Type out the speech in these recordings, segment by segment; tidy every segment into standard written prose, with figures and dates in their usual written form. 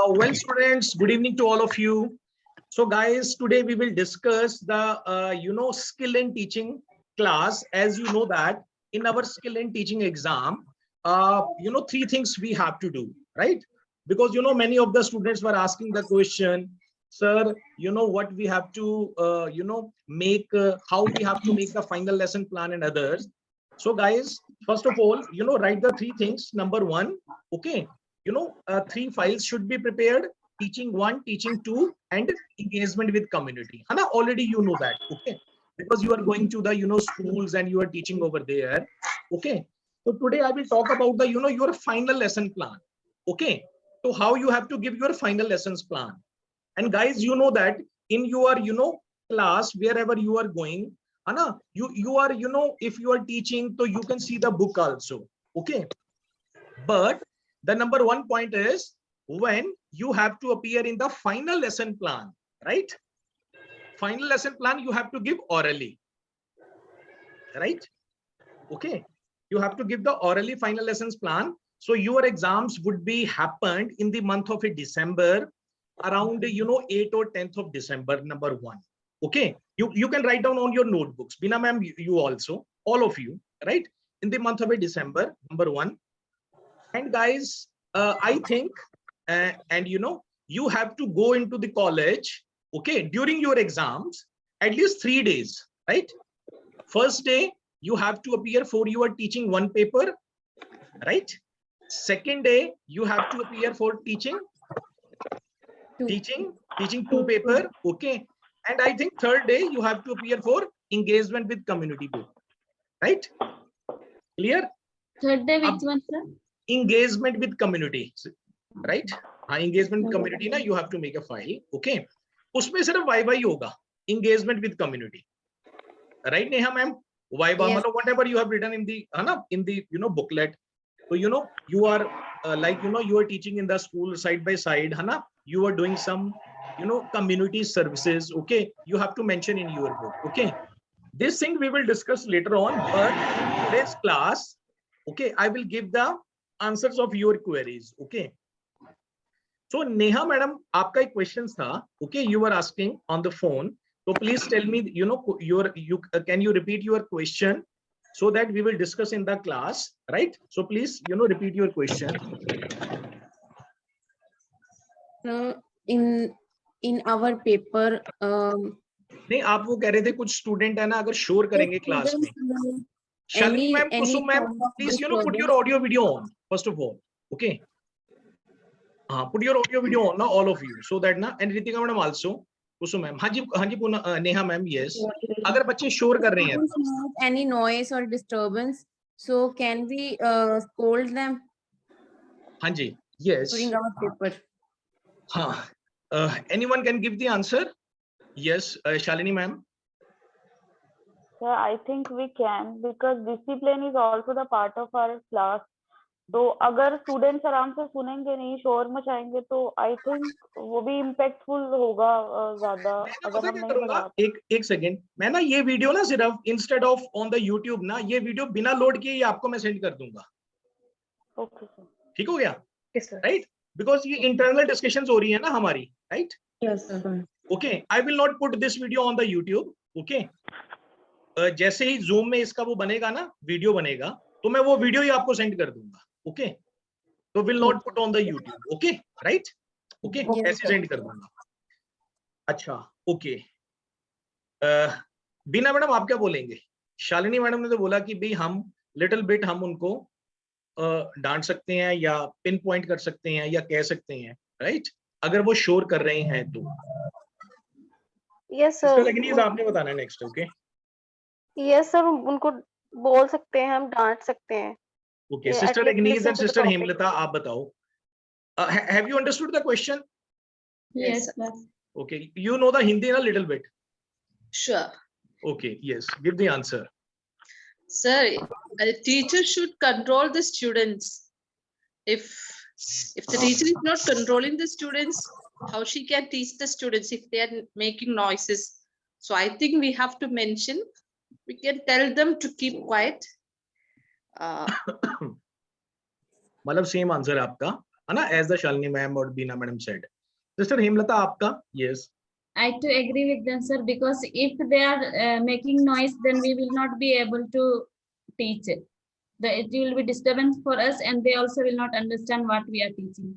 Well, students, good evening to all of you. So, guys, today we will discuss the skill in teaching class. As you know that in our skill in teaching exam, three things we have to do, right? Because many of the students were asking the question, sir, what we have to make, how we have to make the final lesson plan and others. So, guys, first of all, write the three things. Number one, okay. Three files should be prepared: teaching 1, teaching 2, and engagement with community. Hana, already you know that, okay, because you are going to the schools and you are teaching over there. Okay, so today I will talk about the your final lesson plan. Okay, so how you have to give your final lessons plan. And guys, you know that in your class, wherever you are going, Hana, you are if you are teaching, so you can see the book also. Okay, but the number one point is when you have to appear in the final lesson plan, right? Final lesson plan you have to give orally, right? Okay, you have to give the orally final lessons plan. So your exams would be happened in the month of December, around 8th or 10th of December, number one. Okay, you can write down on your notebooks. Bina ma'am, you also, all of you, right? In the month of December, number one. And guys, I think, and you have to go into the college, okay, during your exams, at least 3 days, right? First day, you have to appear for your teaching one paper, right? Second day, you have to appear for teaching two paper, okay? And I think third day, you have to appear for engagement with community book, right? Clear? Third day, which one, sir? Engagement with community, right? Engagement with community na, you have to make a file, okay? उसमें सिर्फ viva ही होगा, engagement with community, right? Neha ma'am, viva मतलब whatever you have written in the in the booklet. So you are like you are teaching in the school side by side, you are doing some community services, okay? You have to mention in your book, okay? This thing we will discuss later on, but in today's class, okay, I will give the answers of your queries, okay? So Neha madam, आपका एक question था, okay? You were asking on the phone, so please tell me, can you repeat your question so that we will discuss in the class, right? So please, repeat your question. In our paper, नहीं, आप वो कह रहे थे कुछ student है ना, अगर शोर करेंगे क्लास में. Shalini ma'am, Kusum ma'am, please put your audio video on first of all, okay? Put your audio video on, now all of you, so that na, and Ritika madam also, Kusum ma'am, हाँ जी Neha ma'am, yes. अगर बच्चे शोर कर रहे हैं, any noise or disturbance, so can we scold them? हाँ जी, yes. During our paper. Anyone can give the answer? Yes, Shalini ma'am. Yeah, I think we can, because discipline is also the part of our class. तो अगर students आराम से सुनेंगे नहीं, शोर मचाएंगे, तो I think वो भी इम्पैक्टफुल होगा ज्यादा अगर हम नहीं बढ़ाते. एक सेकंड, मैं ना ये वीडियो ना सिर्फ instead of on the YouTube ना, ये वीडियो बिना लोड किए आपको मैं सेंड कर दूंगा. ओके सर, ठीक हो गया? राइट, बिकॉज ये इंटरनल डिस्कशंस हो रही है ना हमारी, right? Yes sir. Okay, I will not put this video on the YouTube, okay? जैसे ही जूम में इसका वो बनेगा ना, वीडियो बनेगा, तो मैं वो वीडियो ही आपको सेंड कर दूंगा, ओके? तो will not put on the YouTube, okay? Right, okay, ऐसे सेंड कर दूंगा. अच्छा, ओके. बीना मैडम, आप क्या बोलेंगे? शालिनी मैडम ने तो बोला कि भाई हम लिटिल बिट हम उनको डांट सकते हैं या पिन पॉइंट कर सकते हैं या कह सकते हैं, राइट? अगर वो शोर कर रहे हैं तो. यस सर, लेकिन आपने बताना है नेक्स्ट, ओके? यस सर, उनको बोल सकते हैं, हम डांट सकते हैं. Okay, sister Agnes and sister Hemlata, आप बताओ. Have you understood the question? Yes, sir. Okay, you know the Hindi a little bit. Sure. Okay, yes, give the answer. Sir, a teacher should control the students. If the teacher is not controlling the students, how she can teach the students if they are making noises? So I think we have to mention, we can tell them to keep quiet. मतलब same answer आपका. है ना, as the Shalini ma'am और बीना madam said. Sister Hemlata आपका? Yes. I too agree with them, sir, because if they are making noise, then we will not be able to teach it. It will be disturbance for us, and they also will not understand what we are teaching.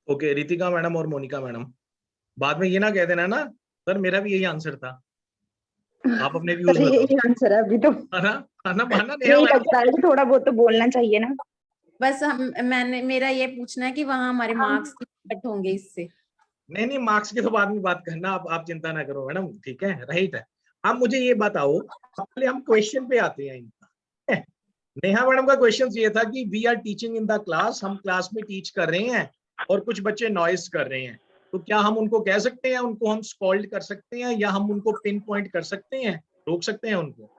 Okay, Ritika madam और Monika madam, बाद में ये ना कह देना ना sir मेरा भी यही आंसर था. आप अपने व्यूज सर बताओ. यही आंसर है अभी तो. है ना मानना यही लगता है कि थोड़ा बहुत तो बोलना चाहिए ना. बस मेरा ये पूछना है कि वहाँ हमारे मार्क्स कट होंगे इससे. नहीं, मार्क्स की तो बाद में बात करना, आप चिंता ना करो मैडम, ठीक है, राइट है. अब मुझे ये बताओ, पहले हम क्वेश्चन पे आते हैं इनका. नेहा मैडम का क्वेश्चन ये था कि we are teaching in the class, हम क्लास में टीच कर रहे हैं और कुछ बच्चे नॉइज कर रहे हैं, तो क्या हम उनको कह सकते हैं, उनको हम स्कॉल्ड कर सकते हैं, या हम उनको पिन पॉइंट कर सकते हैं, रोक सकते हैं उनको?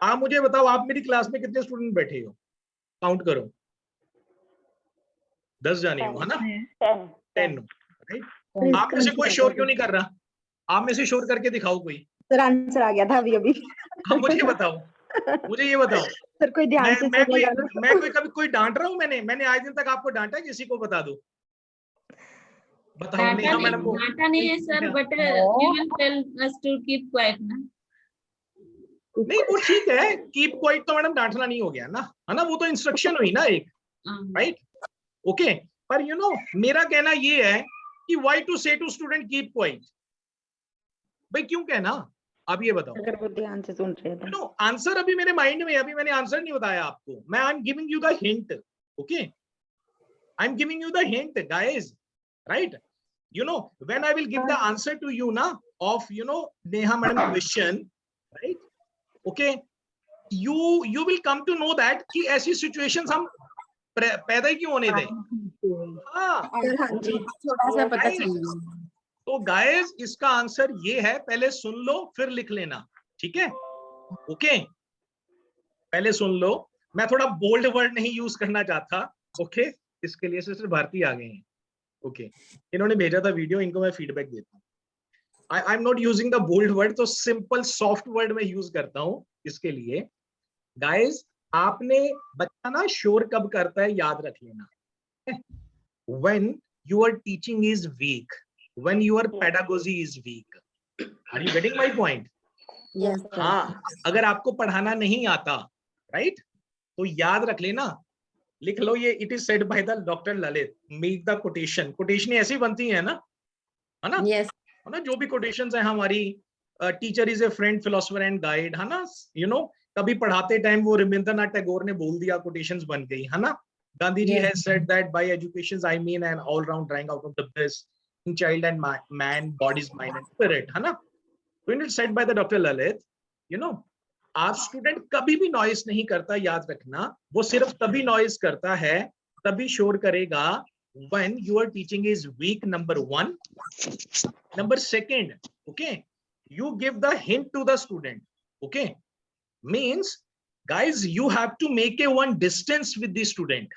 आप मुझे बताओ, आप मेरी क्लास में कितने स्टूडेंट बैठे हो? काउंट करो. 10 जाने हो, है ना? 10. राइट. आप में से कोई शोर क्यों नहीं कर रहा? आप में से शोर करके दिखाओ कोई. सर आंसर आ गया था अभी. हाँ, मुझे ये बताओ सर कोई ध्यान से सुनेगा ना. मैं कभी कोई डांट रहा हूँ? मैंने आज दिन तक आपको डांटा है? किसी को बता दो, बताओ. नेहा मैडम को डांटा नहीं है sir, but you will tell us to keep quiet ना. नहीं, वो ठीक है, कीप क्वाइट तो मैडम डांटना नहीं हो गया ना, है ना, वो तो इंस्ट्रक्शन हुई ना एक, राइट. ओके, पर यू नो मेरा कहना ये है कि व्हाई टू से टू स्टूडेंट कीप क्वाइट? भाई क्यों कहना? आप ये बताओ. अगर वो ध्यान से सुन रहे थे. नो, आंसर अभी मेरे माइंड में है, अभी मैंने आंसर नहीं बताया आपको. मैं I am giving you the hint. Okay, I am giving you the hint guys, right. You know, when I will give the answer to you na of Neha madam question, right? Okay, you will come to know that कि ऐसी situations हम पैदा ही क्यों होने दें. हाँ, थोड़ा सा पता चलेगा. तो गाइस इसका आंसर ये है, पहले सुन लो फिर लिख लेना, ठीक है? ओके, पहले सुन लो. मैं थोड़ा बोल्ड वर्ड नहीं यूज करना चाहता. ओके, इसके लिए सिस्टर भारती आ गए हैं. ओके, इन्होंने भेजा था वीडियो, इनको मैं फीडबैक देता हूँ. I am not using the bold word, तो सिंपल सॉफ्ट वर्ड में यूज करता हूँ इसके लिए. गाइस आपने बच्चा ना शोर कब करता है याद रख लेना. When your teaching is weak, when your pedagogy is weak. Are you getting my point? Yes. हाँ, अगर आपको पढ़ाना नहीं आता, राइट, तो याद रख लेना, लिख लो ये. It is said by the doctor Lalit. Make the quotation. Quotation ऐसी बनती है ना, है ना? यस. है ना, जो भी कोटेशंस है हमारी, teacher is A friend, philosopher and guide, है ना. कभी पढ़ाते टाइम वो रविंद्रनाथ टैगोर ने बोल दिया, कोटेशंस बन गई, है ना. Gandhi ji has said that by education I mean an all round drawing out of the best in child and man, bodies, mind and spirit, है ना. तो it is said by the doctor Lalit. आप स्टूडेंट कभी भी नॉइज नहीं करता, याद रखना. वो सिर्फ तभी नॉइज करता है, तभी शोर करेगा when your teaching is weak, number 1. Number 2, okay, you give the hint to the student. Okay, means guys you have to make a one distance with the student.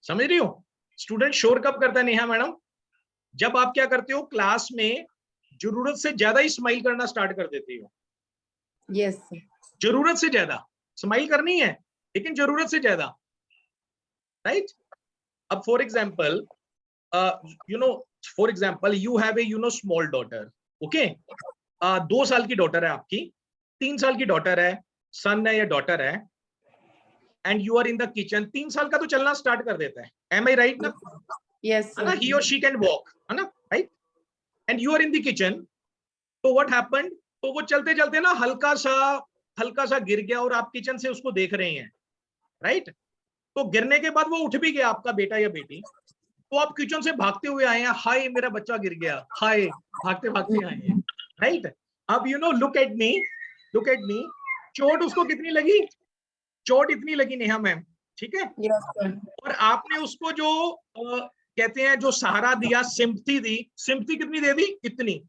समझ रही हो? स्टूडेंट शोर कब करता है नेहा मैडम? जब आप क्या करते हो, क्लास में जरूरत से ज्यादा ही स्माइल करना स्टार्ट कर देते हो. यस. जरूरत से ज्यादा स्माइल करनी है, लेकिन जरूरत से ज्यादा, राइट. अब for example you have a small daughter. Okay, 2 साल की डॉटर है आपकी, 3 साल की डॉटर है, सन है या डॉटर है, and you are in the kitchen. 3 साल का तो चलना स्टार्ट कर देता है. एम आई राइट ना? यस. है ना, ही और शी कैन वॉक, है ना, right. And you are in the kitchen. तो व्हाट हैपेंड? तो वो चलते चलते ना हल्का सा गिर गया और आप किचन से उसको देख रहे हैं, राइट. तो गिरने के बाद वो उठ भी गया आपका बेटा या बेटी, तो आप किचन से भागते हुए आए हैं, हाय मेरा बच्चा गिर गया, हाय, भागते भागते आए हैं, राइट. अब लुक एट मी, चोट उसको कितनी लगी? चोट इतनी लगी नेहा मैम, ठीक है. और आपने उसको जो कहते हैं जो सहारा दिया, सिंपथी दी. सिंपथी कितनी दे दी? इतनी,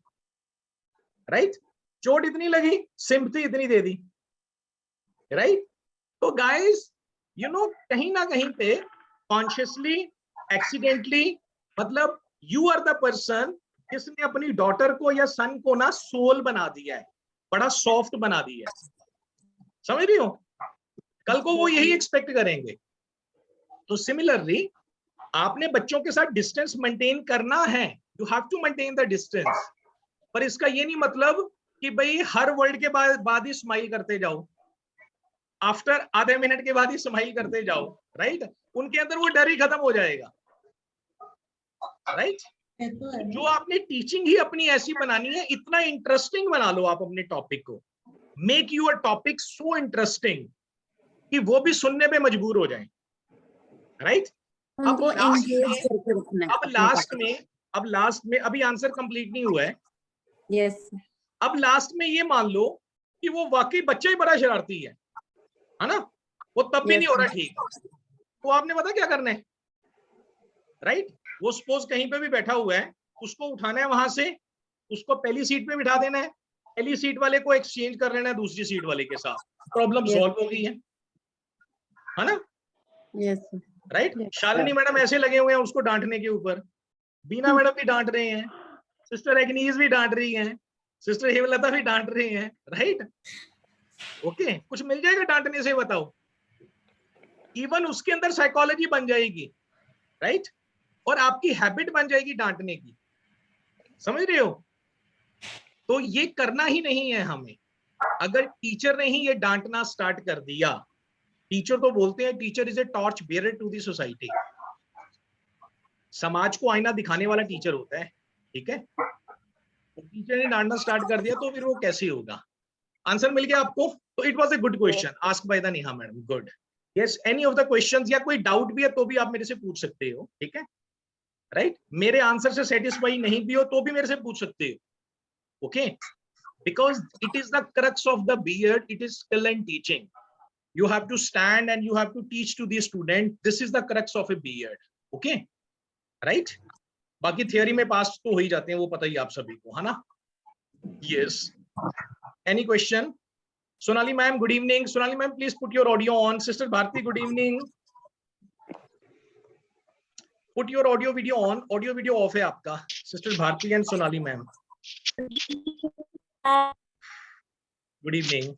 राइट. चोट इतनी लगी, सिंपथी इतनी दे दी, राइट. तो गाइस कहीं ना कहीं पे कॉन्शियसली, एक्सीडेंटली, मतलब यू आर द पर्सन जिसने अपनी डॉटर को या सन को ना सोल बना दिया है, बड़ा सॉफ्ट बना दिया है. समझ रही हो? कल को वो यही एक्सपेक्ट करेंगे. तो सिमिलरली आपने बच्चों के साथ डिस्टेंस मेंटेन करना है, you have to maintain the distance, पर इसका ये नहीं मतलब कि भाई हर वर्ड के बाद ही स्माइल करते जाओ, आफ्टर आधे मिनट के बाद ही स्माइल करते जाओ, राइट? उनके अंदर वो डर ही खत्म हो जाएगा, राइट? जो आपने टीचिंग ही अपनी ऐसी बनानी है, इतना इंटरेस्टिंग बना लो आप अपने टॉपिक को, make your topic so interesting कि वो भी सुनने पे मजबूर हो जाएं, राइट? उनको engage करके रखना है अब लास्ट में अभी आंसर कंप्लीट नहीं हुआ है। यस अब लास्ट में ये मान लो कि वो वाकई बच्चा ही बड़ा शरारती है ना, वो तब भी Yes, नहीं हो रहा sir. ठीक, तो आपने पता क्या करना है, राइट? वो सपोज कहीं पे भी बैठा हुआ है, उसको उठाना है वहां से, उसको पहली सीट पे बिठा देना है, पहली सीट वाले को एक्सचेंज कर लेना है दूसरी सीट वाले के साथ, प्रॉब्लम Yes. सॉल्व हो गई है ना, yes right? Yes, Shalini sir. Madam ऐसे लगे हुए हैं उसको डांटने के ऊपर, बीना मैडम भी डांट रहे हैं, सिस्टर एग्नीज भी डांट रही हैं, सिस्टर हेमलता भी डांट रही हैं, राइट? ओके, कुछ मिल जाएगा डांटने से, बताओ? इवन उसके अंदर साइकोलॉजी बन जाएगी, राइट? और आपकी हैबिट बन जाएगी डांटने की, समझ रहे हो? तो ये करना ही नहीं है हमें। अगर टीचर ने ही ये डांटना स्टार्ट कर दिया, टीचर तो बोलते हैं teacher is a torch bearer to the society, समाज को आईना दिखाने वाला टीचर होता है, ठीक है? तो टीचर ने डांटना स्टार्ट कर दिया तो फिर वो कैसे होगा? आंसर मिल गया आपको? तो it was a good question asked by the Neha madam, good. Yes, any of the questions या कोई डाउट भी है तो भी आप मेरे से पूछ सकते हो, ठीक है? राइट? मेरे आंसर से सेटिस्फाई नहीं भी हो तो भी मेरे से पूछ सकते हो, okay? Because it is the crux of the B.Ed, it is skill and teaching. You have to stand and you have to teach to the student. This is the crux of a B.Ed. Okay, right? बाकी theory में पास तो हो ही जाते हैं, वो पता ही आप सभी को, है ना? Yes. Any question? Sonali ma'am, good evening. Sonali ma'am, please put your audio on. Sister Bharti, good evening. Put your audio video on. Audio video off है आपका. Sister Bharti and Sonali ma'am. Good evening.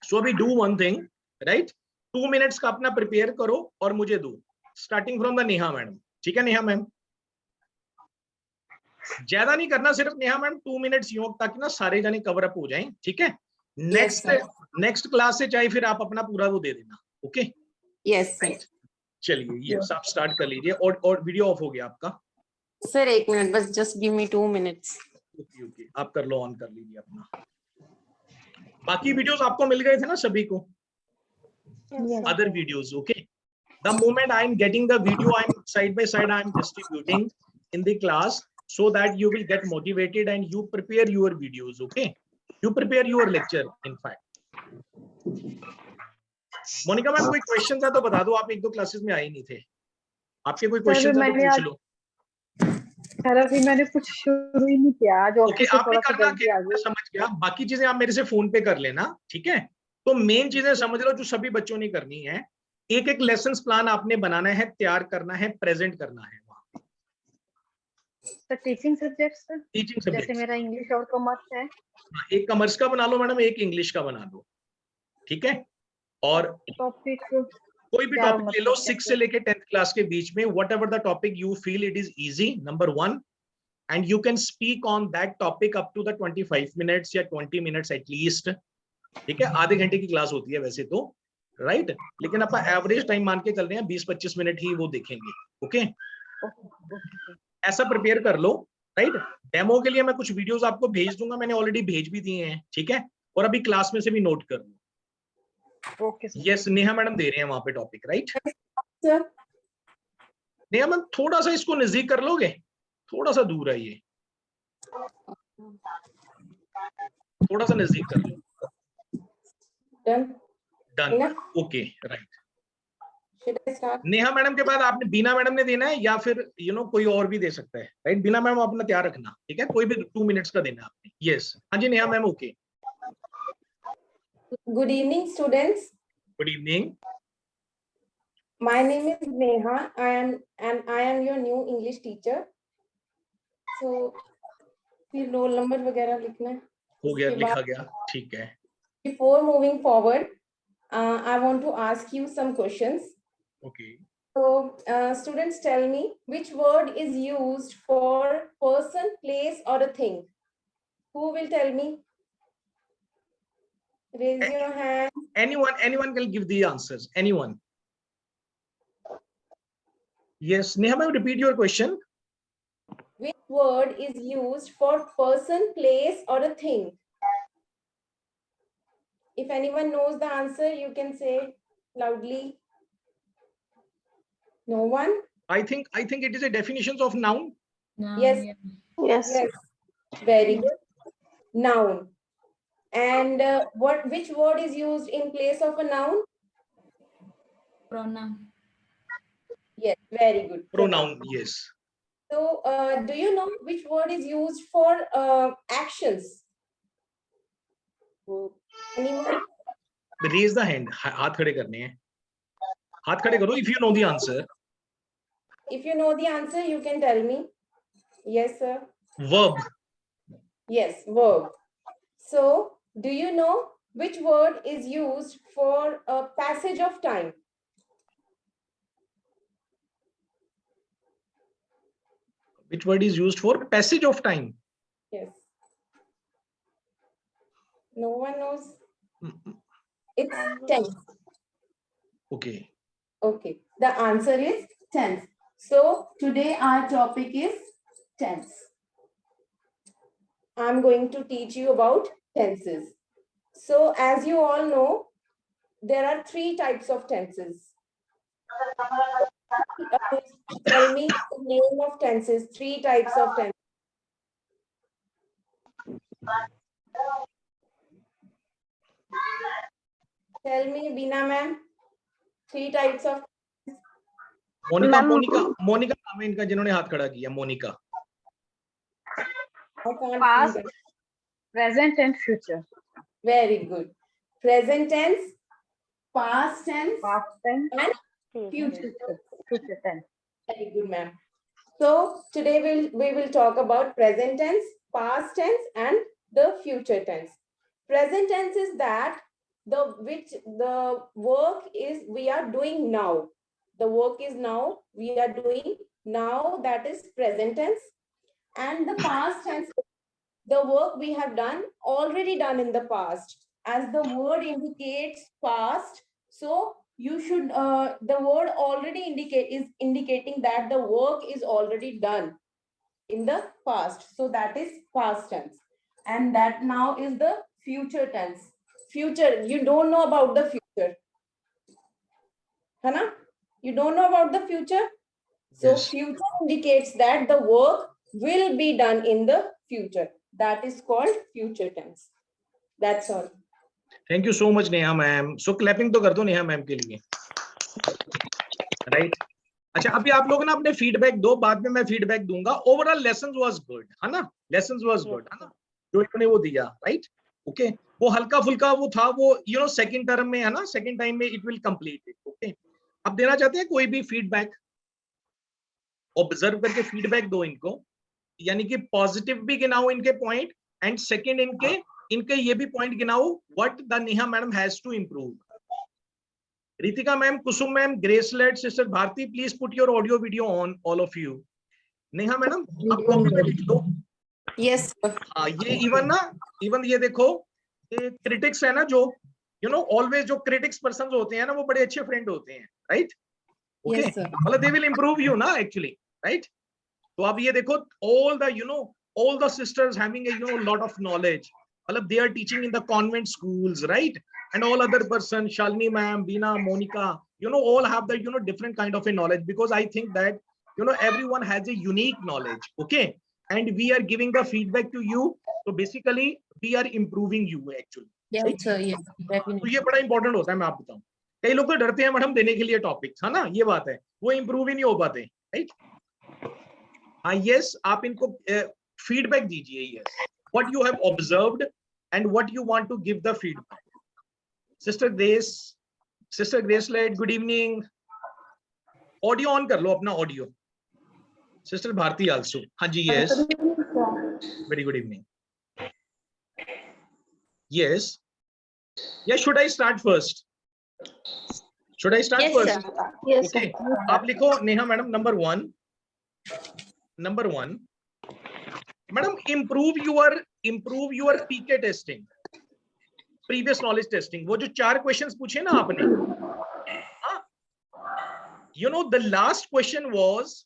So we do one thing, right? 2 minutes का अपना prepare करो और मुझे दो, starting from the Neha madam, ठीक है? नेहा मैम, ज्यादा नहीं करना, सिर्फ नेहा मैम 2 मिनट्स यूं, ताकि ना सारे जाने कवर अप हो जाएं, ठीक है? नेक्स्ट क्लास से चाहे फिर आप अपना पूरा वो दे देना, ओके? यस चलिए, ये आप स्टार्ट कर लीजिए। और वीडियो ऑफ हो गया आपका? सर 1 मिनट बस, just give me 2 minutes. Okay, आप कर लो, ऑन कर लीजिए अपना। बाकी वीडियोस आपको मिल गए थे ना सभी को? Yes. Other videos, okay? The moment I am getting the video, I am side by side, I am distributing in the class so that you will get motivated and you prepare your videos, okay? You prepare your lecture, in fact. Monika ma'am, कोई question था तो बता दो, आप 1-2 classes में आए नहीं थे, आपके कोई क्वेश्चन है तो पूछ लो। सर अभी मैंने कुछ शुरू ही नहीं किया आज, ओके, ऑफिस से आपने थोड़ा सा करना जल्दी आ मैं गई। समझ गया, बाकी चीजें आप मेरे से फोन पे कर लेना, ठीक है? तो मेन चीजें समझ लो जो सभी बच्चों ने करनी है। एक एक लेसन प्लान आपने बनाना है, तैयार करना है, प्रेजेंट करना है वहां। Sir teaching subject sir, teaching जैसे सब्जेक्ट, मेरा इंग्लिश और कॉमर्स है। एक कॉमर्स का बना लो मैडम, एक इंग्लिश का बना लो, ठीक है? और टॉपिक कोई भी क्या टॉपिक ले लो, मतलब 6 से लेके 10th क्लास के बीच में, what ever the topic you feel it is easy, number 1, and you can speak on that topic up to the 25 minutes या 20 minutes at least, ठीक है? आधे घंटे की क्लास होती है वैसे तो, राइट? लेकिन अपन एवरेज टाइम मान के चल रहे हैं, 20-25 मिनट ही वो देखेंगे, ओके? ऐसा प्रिपेयर कर लो, राइट? डेमो के लिए मैं कुछ वीडियोस आपको भेज दूंगा, मैंने ऑलरेडी भेज भी दिए हैं, ठीक है? और अभी क्लास में से भी नोट कर लो। Okay sir. Yes, Neha madam दे रहे हैं वहां पे topic, right? Sir Neha ma'am थोड़ा सा इसको नजदीक कर लोगे, थोड़ा सा दूर है ये, थोड़ा सा नजदीक कर लो। Done, okay, right. should I start? Neha madam के बाद आपने बीना मैडम ने देना है या फिर कोई और भी दे सकता है, राइट? बीना मैम अपना तैयार रखना, ठीक है? कोई भी 2 मिनट्स का देना आपने। यस, हाँ जी Neha ma'am, okay. Good evening, students. Good evening. My name is Neha, and I am your new English teacher. So, फिर रोल नंबर वगैरह लिखना है। हो गया, उसके लिखा बाद- गया, ठीक है। Before moving forward, I want to ask you some questions. Okay, So students, tell me which word is used for person, place, or a thing. Who will tell me? Raise your hand. Anyone can give the answers. Anyone? Yes, Neha ma'am, repeat your question. Which word is used for person, place, or a thing? If anyone knows the answer, you can say loudly. No one? I think it is a definitions of noun. No, Yes. yeah. Yes. Yes. Very good. Noun. And which word is used in place of a noun? Pronoun. Yes, very good. Pronoun. Yes. So, do you know which word is used for actions? Anyone? Raise the hand. हाथ खड़े करने हैं. हाथ खड़े करो if you know the answer. If you know the answer, you can tell me. Yes, sir. Verb. Yes, verb. So, do you know which word is used for a passage of time? Which word is used for passage of time? Yes. No one knows. Mm, It's tense. Okay. Okay. The answer is tense. So, today our topic is tense. I'm going to teach you about tenses. So, as you all know, there are 3 types of tenses. Tell me the name of tenses, 3 types of tenses. Tell me, Beena ma'am, 3 types of. Monika Ma'am, Monika नाम है इनका जिन्होंने हाथ खड़ा किया. Monika. I can't Past. see that. Present and future. Very good. Present tense, past tense, Past tense, and future. future tense. Very good, ma'am. So today we will talk about present tense, past tense, and the future tense. Present tense is that the work is we are doing now. The work is now we are doing now, that is present tense. And the past tense, the work we have done already done in the past. As the word indicates past, so you should the word already is indicating that the work is already done in the past. So that is past tense. And that now is the future tense. Future, you don't know about the future. Hana? You don't know about the future? So Yes. future indicates that the work will be done in the future. That is called future tense. That's all. Thank you so much, Neha ma'am. So clapping तो कर दो Neha ma'am के लिए. Right. अच्छा, अभी आप लोग ना अपने फीडबैक दो, बाद में मैं फीडबैक दूंगा. ओवरऑल लेसन वाज गुड, है ना? लेसन वाज गुड, है ना? जो इन्होंने वो दिया, राइट? ओके. वो हल्का फुल्का वो था, वो यू नो सेकंड टर्म में, है ना? सेकंड टाइम में it will complete it. Okay. अब देना चाहते हैं कोई भी फीडबैक? ऑब्जर्व करके फीडबैक दो इनको, यानी कि पॉजिटिव भी गिनाओ इनके पॉइंट, एंड सेकंड इनके ये भी पॉइंट गिनाओ what the Neha madam has to improve. Ritika ma'am, Kusum ma'am, Gracelet, Sister Bharti, please put your audio video on, all of you. Neha madam, आप कॉपी पे लिख दो. Yes. हाँ, ये इवन ये देखो, ये क्रिटिक्स है ना, जो यू नो ऑलवेज जो क्रिटिक्स पर्सन होते हैं ना, वो बड़े अच्छे फ्रेंड होते हैं, राइट? ओके, मतलब दे विल इंप्रूव यू ना एक्चुअली, राइट? तो आप ये देखो, all the you know all the sisters having a you know lot of knowledge, मतलब they are teaching in the convent schools, right? And all other person, Shalini ma'am, Beena, Monica, you know, all have the you know different kind of a knowledge, because I think that you know everyone has a unique knowledge. Okay, and we are giving the feedback to you, so basically we are improving you actually. Yes, sir. Yes, definitely. तो ये बड़ा important होता है. मैं आप बताऊं, कई लोग तो डरते हैं मैडम देने के लिए टॉपिक्स, है ना? ये बात है, वो इंप्रूव ही नहीं हो पाते, राइट? हाँ, यस, आप इनको फीडबैक दीजिए. Yes, what you have observed and what you want to give the feedback. Sister Gracelet, good evening. Audio on कर लो अपना ऑडियो. Sister Bharati also. हाँ जी, yes, very good evening. Yes, yeah should I start first? Should I start Yes, first? sir. Yes, Okay. sir. आप लिखो Neha madam number one madam improve your PK testing, previous knowledge testing. वो जो 4 questions पूछे ना आपने, you know the last question was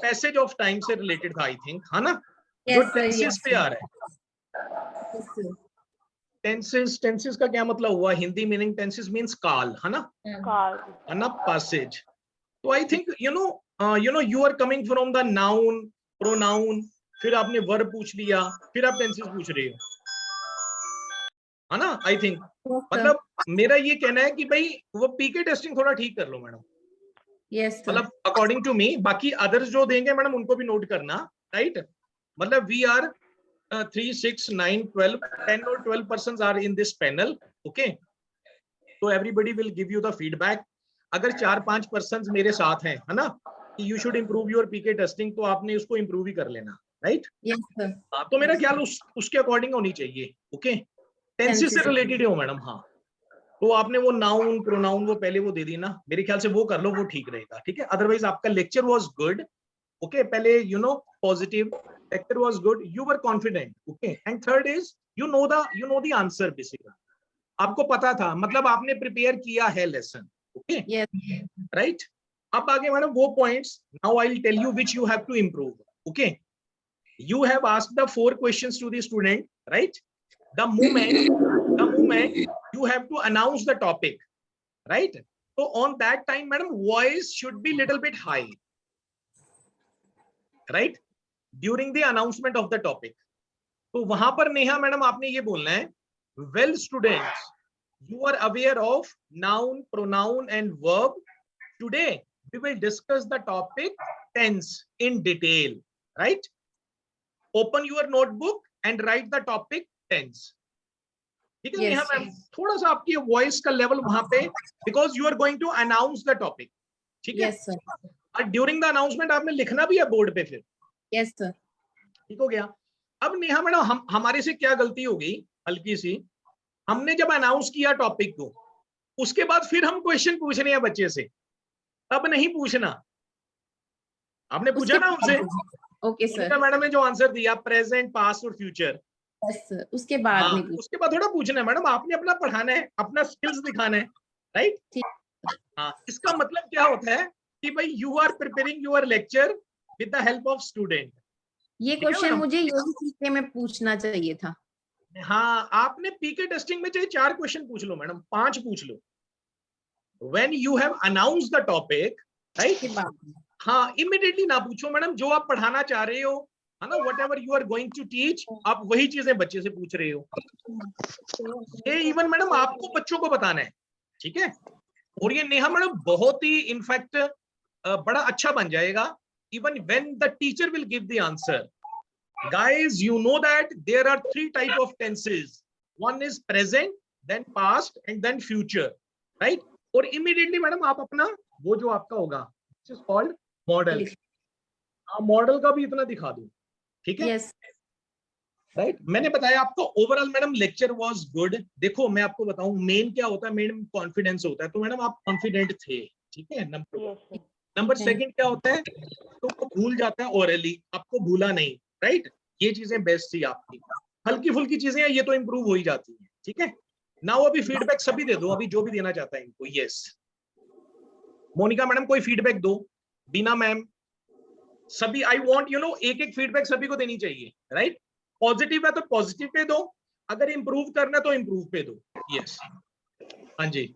passage of time से related था I think, है ना? जो टेंसेस पे आ रहा है। टेंसेस का क्या मतलब हुआ? हिंदी मीनिंग टेंसेस मींस काल, है ना? काल। है ना? पैसेज। तो I think you know you are coming from the noun pronoun, फिर आपने वर्ब पूछ लिया, फिर आप टेंसेस पूछ रहे हो, है ना? आई थिंक मतलब मेरा ये कहना है कि भाई वो पीके टेस्टिंग थोड़ा ठीक कर लो मैडम। यस मतलब अकॉर्डिंग टू मी, बाकी अदर्स जो देंगे मैडम उनको भी नोट करना, राइट? मतलब we are 3, 6, 9, 12, 10 or 12 persons are in this panel, okay? So everybody will give you the feedback. अगर 4-5 persons मेरे साथ हैं, है ना, कि you should improve your PK testing, तो आपने उसको improve ही कर लेना, right? Yes sir. हाँ, तो मेरा ख्याल उसके अकॉर्डिंग होनी चाहिए, okay? टेंसेस से रिलेटेड हो मैडम। हाँ, तो आपने वो नाउन प्रोनाउन वो पहले वो दे दी ना, मेरे ख्याल से वो कर लो, वो ठीक रहेगा, ठीक है? अदरवाइज आपका लेक्चर वाज गुड, ओके? पहले you know positive, lecture was good, you were confident, okay? And third is you know the answer basically, आपको पता था, मतलब आपने प्रिपेयर किया है लेसन, ओके? Yes right? अब आगे मैडम वो points, now I will tell you which you have to improve, okay? You have asked the 4 questions to the student, right? The moment you have to announce the topic, right? So on that time, madam, voice should be little bit high, right? During the announcement of the topic. तो वहां पर Neha madam आपने ये बोलना है, well students, you are aware of noun, pronoun and verb. Today we will discuss the topic tense in detail, right? Open your notebook and write the topic tense. ठीक है Neha ma'am? थोड़ा सा आपकी वॉइस का लेवल वहां पे, because you are going to announce the topic, ठीक है? Yes sir. और ड्यूरिंग द अनाउंसमेंट आपने लिखना भी है बोर्ड पे फिर, यस सर। ठीक हो गया? अब नेहा मैडम हमारे से क्या गलती हो गई हल्की सी, हमने जब अनाउंस किया टॉपिक को, उसके बाद फिर हम क्वेश्चन पूछ रहे हैं बच्चे से, तब नहीं पूछना। आपने पूछा ना उनसे, ओके सर। मैडम ने जो आंसर दिया प्रेजेंट पास्ट और फ्यूचर, यस सर, उसके बाद नहीं पूछ। उसके बाद थोड़ा पूछना है मैडम, आपने अपना पढ़ाना है, अपना स्किल्स दिखाना है, राइट? हाँ, इसका मतलब क्या होता है कि भाई you are preparing your lecture with the help of student. ये क्वेश्चन मुझे यूजी सीखे में पूछना चाहिए था। हाँ, आपने पीके टेस्टिंग में चाहे 4 क्वेश्चन पूछ लो मैडम, 5 पूछ लो, when you have announce the topic, right? हाँ, इमीडिएटली ना पूछो मैडम, जो आप पढ़ाना चाह रहे हो, है ना, whatever you are going to teach, आप वही चीजें बच्चे से पूछ रहे हो। ये इवन मैडम आपको बच्चों को बताना है, ठीक है? और ये नेहा मैडम बहुत ही इनफैक्ट बड़ा अच्छा बन जाएगा, even when the teacher will give the answer. Guys, you know that there are 3 type of tenses. One is present, then past, and then future, right? और immediately मैडम आप अपना वो जो आपका होगा, which is called model, model का भी इतना दिखा दो, ठीक है? Yes right? मैंने बताया आपको overall madam lecture was good. देखो मैं आपको बताऊं मेन क्या होता है, मेन कॉन्फिडेंस होता है, तो मैडम आप कॉन्फिडेंट थे, ठीक है? नंबर सेकंड क्या होता है, तो वो भूल जाता है ओरली, आपको भूला नहीं, राइट? ये चीजें बेस्ट थी आपकी। हल्की फुल्की चीजें हैं, ये तो इंप्रूव हो ही जाती हैं, ठीक है? नाउ अभी फीडबैक सभी दे दो, अभी जो भी देना चाहता है इनको। यस मोनिका मैडम कोई फीडबैक दो, बीना मैम, सभी। आई वांट यू नो एक एक फीडबैक सभी को देनी चाहिए, राइट? पॉजिटिव है तो पॉजिटिव पे दो, अगर इंप्रूव करना है तो इंप्रूव पे दो। यस हाँ जी,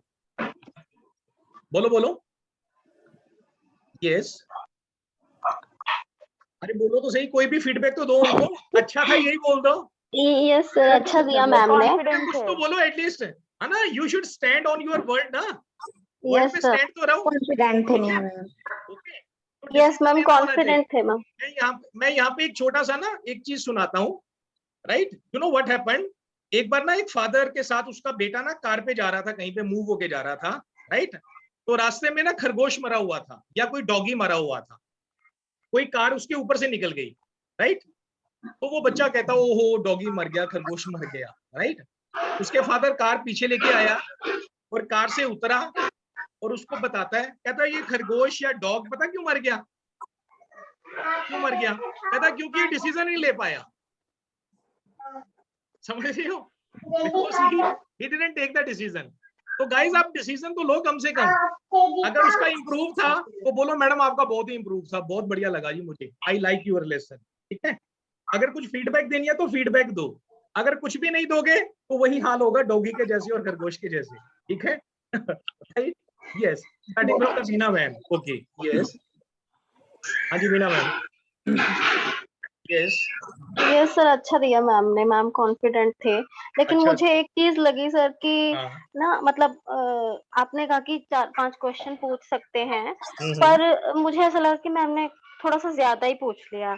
बोलो बोलो। यस अरे बोलो तो सही, कोई भी फीडबैक तो दो उनको। अच्छा था यही बोल दो। यस सर, अच्छा दिया मैम ने। कुछ तो बोलो एटलीस्ट, है ना? You should stand on your word ना, यस सर, स्टैंड तो रहो। कॉन्फिडेंट थे ma'am. Okay, yes ma'am, confident थे मैम। मैं यहाँ पे एक छोटा सा ना एक चीज सुनाता हूँ, right? You know what happened, एक बार ना एक फादर के साथ उसका बेटा ना कार पे जा रहा था, कहीं पे मूव होके जा रहा था, राइट? तो रास्ते में ना खरगोश मरा हुआ था या कोई डॉगी मरा हुआ था, कोई कार उसके ऊपर से निकल गई, राइट? तो वो बच्चा कहता ओहो डॉगी मर गया, खरगोश मर गया, राइट? उसके फादर कार पीछे लेके आया और कार से उतरा और उसको बताता है, कहता है ये खरगोश या डॉग पता क्यों मर गया? क्यों मर गया? कहता क्योंकि ये डिसीजन नहीं ले पाया। समझ रहे हो? Because he didn't take the decision. तो गाइस आप डिसीजन तो लो कम से कम। अगर उसका इंप्रूव था तो बोलो मैडम आपका बहुत ही इंप्रूव था, बहुत बढ़िया लगा जी मुझे, आई लाइक यूर लेसन। ठीक है, अगर कुछ फीडबैक देनी है तो फीडबैक दो, अगर कुछ भी नहीं दोगे तो वही हाल होगा डॉगी के जैसे और खरगोश के जैसे। ठीक है? Yes, starting from the Beena ma'am. Okay, yes, हाँ जी Beena ma'am. Yes yes sir, अच्छा दिया मैम ने, मैम कॉन्फिडेंट थे। लेकिन अच्छा। मुझे एक चीज लगी सर कि हाँ। ना मतलब आपने कहा कि 4-5 क्वेश्चन पूछ सकते हैं, पर मुझे ऐसा लगा कि मैम ने थोड़ा सा ज्यादा ही पूछ लिया।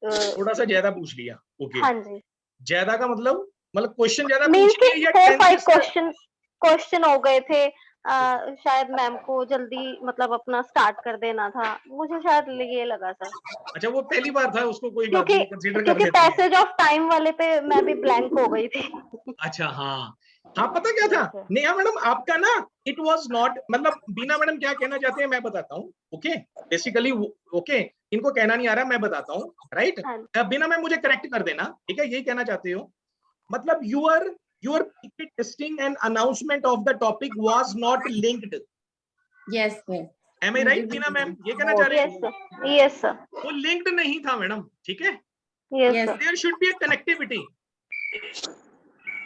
थोड़ा सा ज्यादा पूछ लिया। ओके, हाँ जी, ज्यादा का मतलब क्वेश्चन ज्यादा मीन्स पूछ कि लिए या 4-5 10 क्वेश्चन हो गए थे। शायद मैम को जल्दी मतलब अपना स्टार्ट कर देना था, मुझे शायद ये लगा सर। अच्छा वो पहली बार था, उसको कोई बात क्योंकि नहीं, कंसीडर कर क्योंकि लेते हैं। पैसेज ऑफ टाइम वाले पे मैं भी ब्लैंक हो गई थी। अच्छा हाँ हाँ, पता क्या था Yes, sir. नेहा मैडम आपका ना, इट वाज नॉट, मतलब बीना मैडम क्या कहना चाहते हैं मैं बताता हूँ। ओके, बेसिकली ओके, इनको कहना नहीं आ रहा, मैं बताता हूँ। राइट, हाँ बीना मैम मुझे करेक्ट कर देना, ठीक है? यही कहना चाहते हो, मतलब your testing and announcement of the topic was not linked. Yes, sir. Am I right Beena ma'am? ये कहना चाह रहे यस हैं? सर, यस सर, वो लिंक्ड नहीं था मैडम। ठीक है, yes Yes. Sir, there should be a connectivity.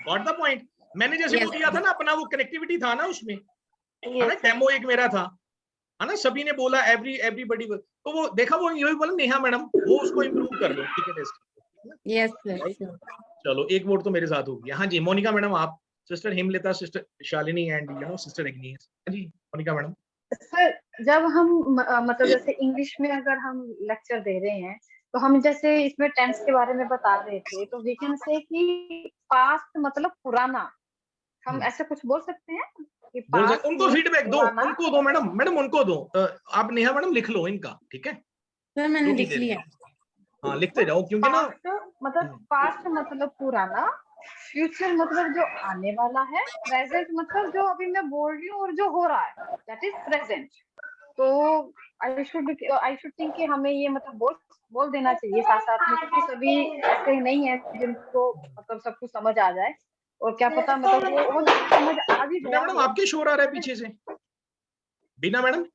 Got the point? मैंने जैसे Yes, वो दिया था ना अपना, वो कनेक्टिविटी था ना उसमें, है ना? यस सर, डेमो एक मेरा था, है ना? सभी ने बोला, एवरीबॉडी, तो वो देखा, वो यही बोला नेहा मैडम, वो उसको इंप्रूव कर लो। ठीक है, टेस्ट। Yes, sir. Right? चलो एक वोट तो मेरे साथ हो गया। हाँ जी मोनिका मैडम, आप, sister Hemlata, sister Shalini and sister Agnes. हाँ जी मोनिका मैडम। सर जब हम मतलब जैसे इंग्लिश में अगर हम लेक्चर दे रहे हैं तो हम जैसे इसमें टेंस के बारे में बता रहे थे, तो वी कैन से कि पास्ट मतलब पुराना, हम ऐसे कुछ बोल सकते हैं कि बोल पास्ट सकते, उनको फीडबैक दो, पुराना। उनको दो मैडम, उनको दो। आप नेहा मैडम लिख लो इनका, ठीक है? सर मैंने जो भी लिख दे रहे लिया। हो। हाँ लिखते जाओ, क्योंकि ना पास्ट मतलब पुराना, फ्यूचर मतलब जो आने वाला है, प्रेजेंट मतलब जो अभी मैं बोल रही हूँ और जो हो रहा है, दैट इज प्रेजेंट। तो आई शुड थिंक कि हमें ये मतलब बोल देना चाहिए साथ साथ में, क्योंकि सभी ऐसे नहीं है जिनको मतलब सब कुछ समझ आ जाए, और क्या पता मतलब वो समझ आ भी बीना गया मैडम हो। आपके शोर आ रहा है पीछे से। बीना मैडम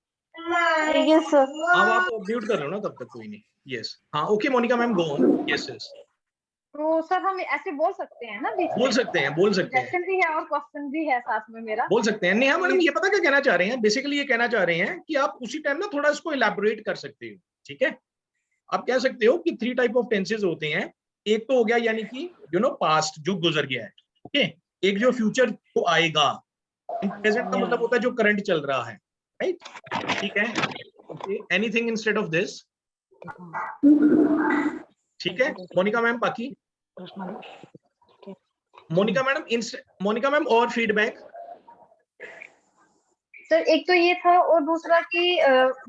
यस सर, अब आप म्यूट कर लो ना तब तक, कोई नहीं। यस हाँ, okay Monika ma'am, go on. Yes yes, तो सर हम ऐसे बोल सकते हैं ना बीच में? बोल सकते हैं, बोल सकते हैं, सजेशन भी है और क्वेश्चन भी है साथ में मेरा। बोल सकते हैं। नेहा मैडम ये पता क्या कहना चाह रहे हैं? बेसिकली ये कहना चाह रहे हैं कि आप उसी टाइम ना थोड़ा इसको इलैबोरेट कर सकते हो। ठीक है, आप कह सकते हो कि 3 टाइप ऑफ टेंसेस होते हैं। एक तो हो गया यानी कि पास्ट जो गुजर गया है। ओके, एक जो फ्यूचर जो आएगा, प्रेजेंट का मतलब होता है जो करंट चल रहा है। राइट, ठीक है? Okay, anything instead of this. ठीक है मोनिका मैम, बाकी मोनिका मैम और फीडबैक। सर एक तो ये था, और दूसरा कि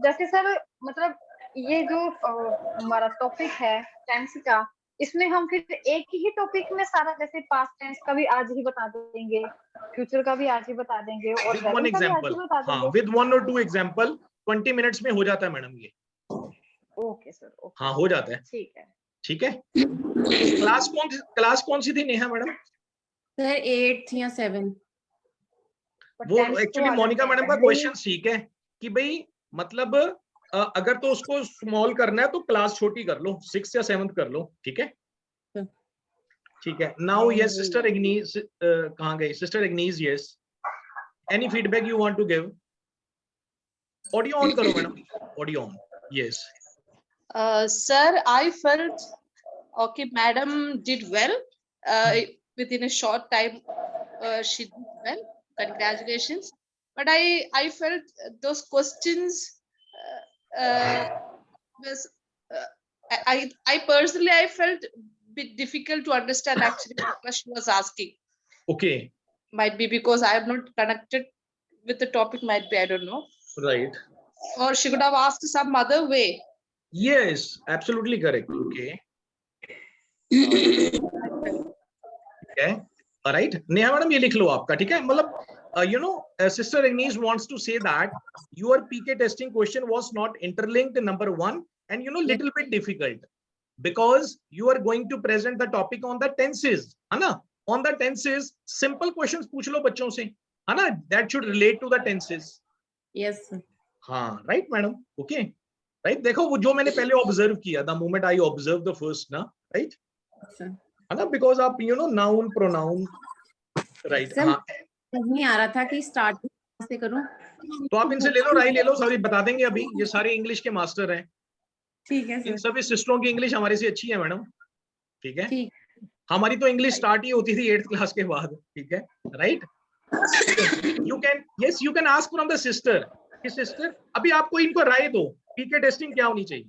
जैसे सर मतलब ये जो हमारा टॉपिक है टेंस का, इसमें हम फिर एक ही टॉपिक में सारा, जैसे पास्ट टेंस का भी आज ही बता देंगे, फ्यूचर का भी आज ही बता देंगे, और विद वन प्रेजेंट का भी आज एग्जांपल, ही बता हाँ देंगे। विद 1 और 2 एग्जांपल 20 मिनट्स में हो जाता है मैडम ये। ओके सर, ओके, हाँ हो जाता है। ठीक है। ठीक है, क्लास कौन सी थी नेहा मैडम? सर 8th या 7th। वो एक्चुअली मोनिका मैडम का क्वेश्चन ठीक है कि भाई मतलब अगर तो उसको स्मॉल करना है तो क्लास छोटी कर लो, 6 या 7th कर लो। ठीक है, ठीक है। नाउ यस सिस्टर इग्नीस, कहाँ गई sister Agnes? Yes, any feedback you want to give? Audio on करो madam, audio on. Yes Sir, I felt okay. Madam did well. Within a short time, she did well. Congratulations. But I felt those questions was I personally I felt bit difficult to understand actually what she was asking. Okay, Might be because I have not connected with the topic. Might be, I don't know. Right, Or she could have asked some other way. Yes absolutely correct. Okay, ठीक है, right Neha madam ये लिख लो आपका। ठीक है, मतलब Sister Agnes wants to say that your PK testing question was not interlinked, number one, and little bit difficult because you are going to present the topic on the tenses, है ना? On the tenses, simple questions पूछ लो बच्चों से, है ना? That should relate to the tenses. Yes, sir. हाँ, right, madam? Okay, right? देखो वो जो मैंने पहले observe किया, the moment I observe the first, ना, right? Sir. है ना? Because आप noun, pronoun, right? Sir, हाँ. नहीं आ रहा था कि स्टार्ट कैसे करूं? तो आप इनसे ले लो, राय ले लो, सॉरी बता देंगे अभी, ये सारे इंग्लिश के मास्टर हैं। ठीक है इन सर। सभी सिस्टरों की इंग्लिश हमारे से अच्छी है मैडम, ठीक है? ठीक। हमारी तो इंग्लिश स्टार्ट ही होती थी 8th क्लास के बाद, ठीक है, right? You can ask from the sister कि सिस्टर अभी आपको इनको राय दो, पीके टेस्टिंग क्या होनी चाहिए?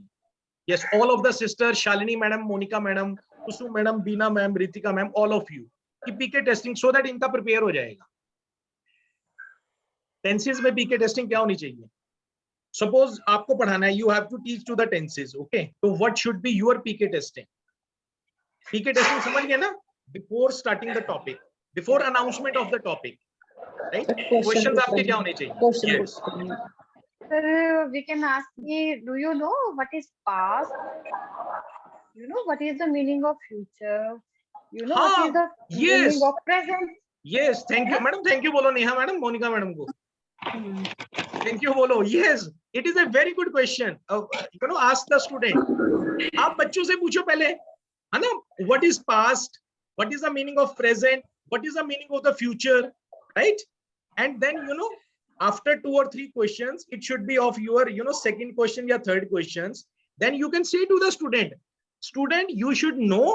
Yes, all of the sister, Shalini madam, Monika madam, Kusum madam, Beena ma'am, Ritika ma'am, all of you, कि पीके टेस्टिंग सो दैट इनका प्रिपेयर हो जाएगा। टेंसेस में पीके टेस्टिंग क्या होनी चाहिए? सपोज आपको पढ़ाना है, you have to teach to the tenses, okay, तो what should be your PK testing? PK testing समझ गए ना? Before starting the topic, before announcement of the topic, right? Questions आपके क्या होने चाहिए? Yes Sir, we can ask you, do you know what is past? You know what is the meaning of future? You know what is the meaning of present? Yes, thank you madam, thank you बोलो Neha madam, Monika madam को thank you बोलो। Yes, it is a very good question, ask the student. आप बच्चों से पूछो पहले, है ना, what is past, what is the meaning of present, what is the meaning of the future, right? And then after 2 or 3 questions, it should be of your second question or third questions, then you can say to the student, you should know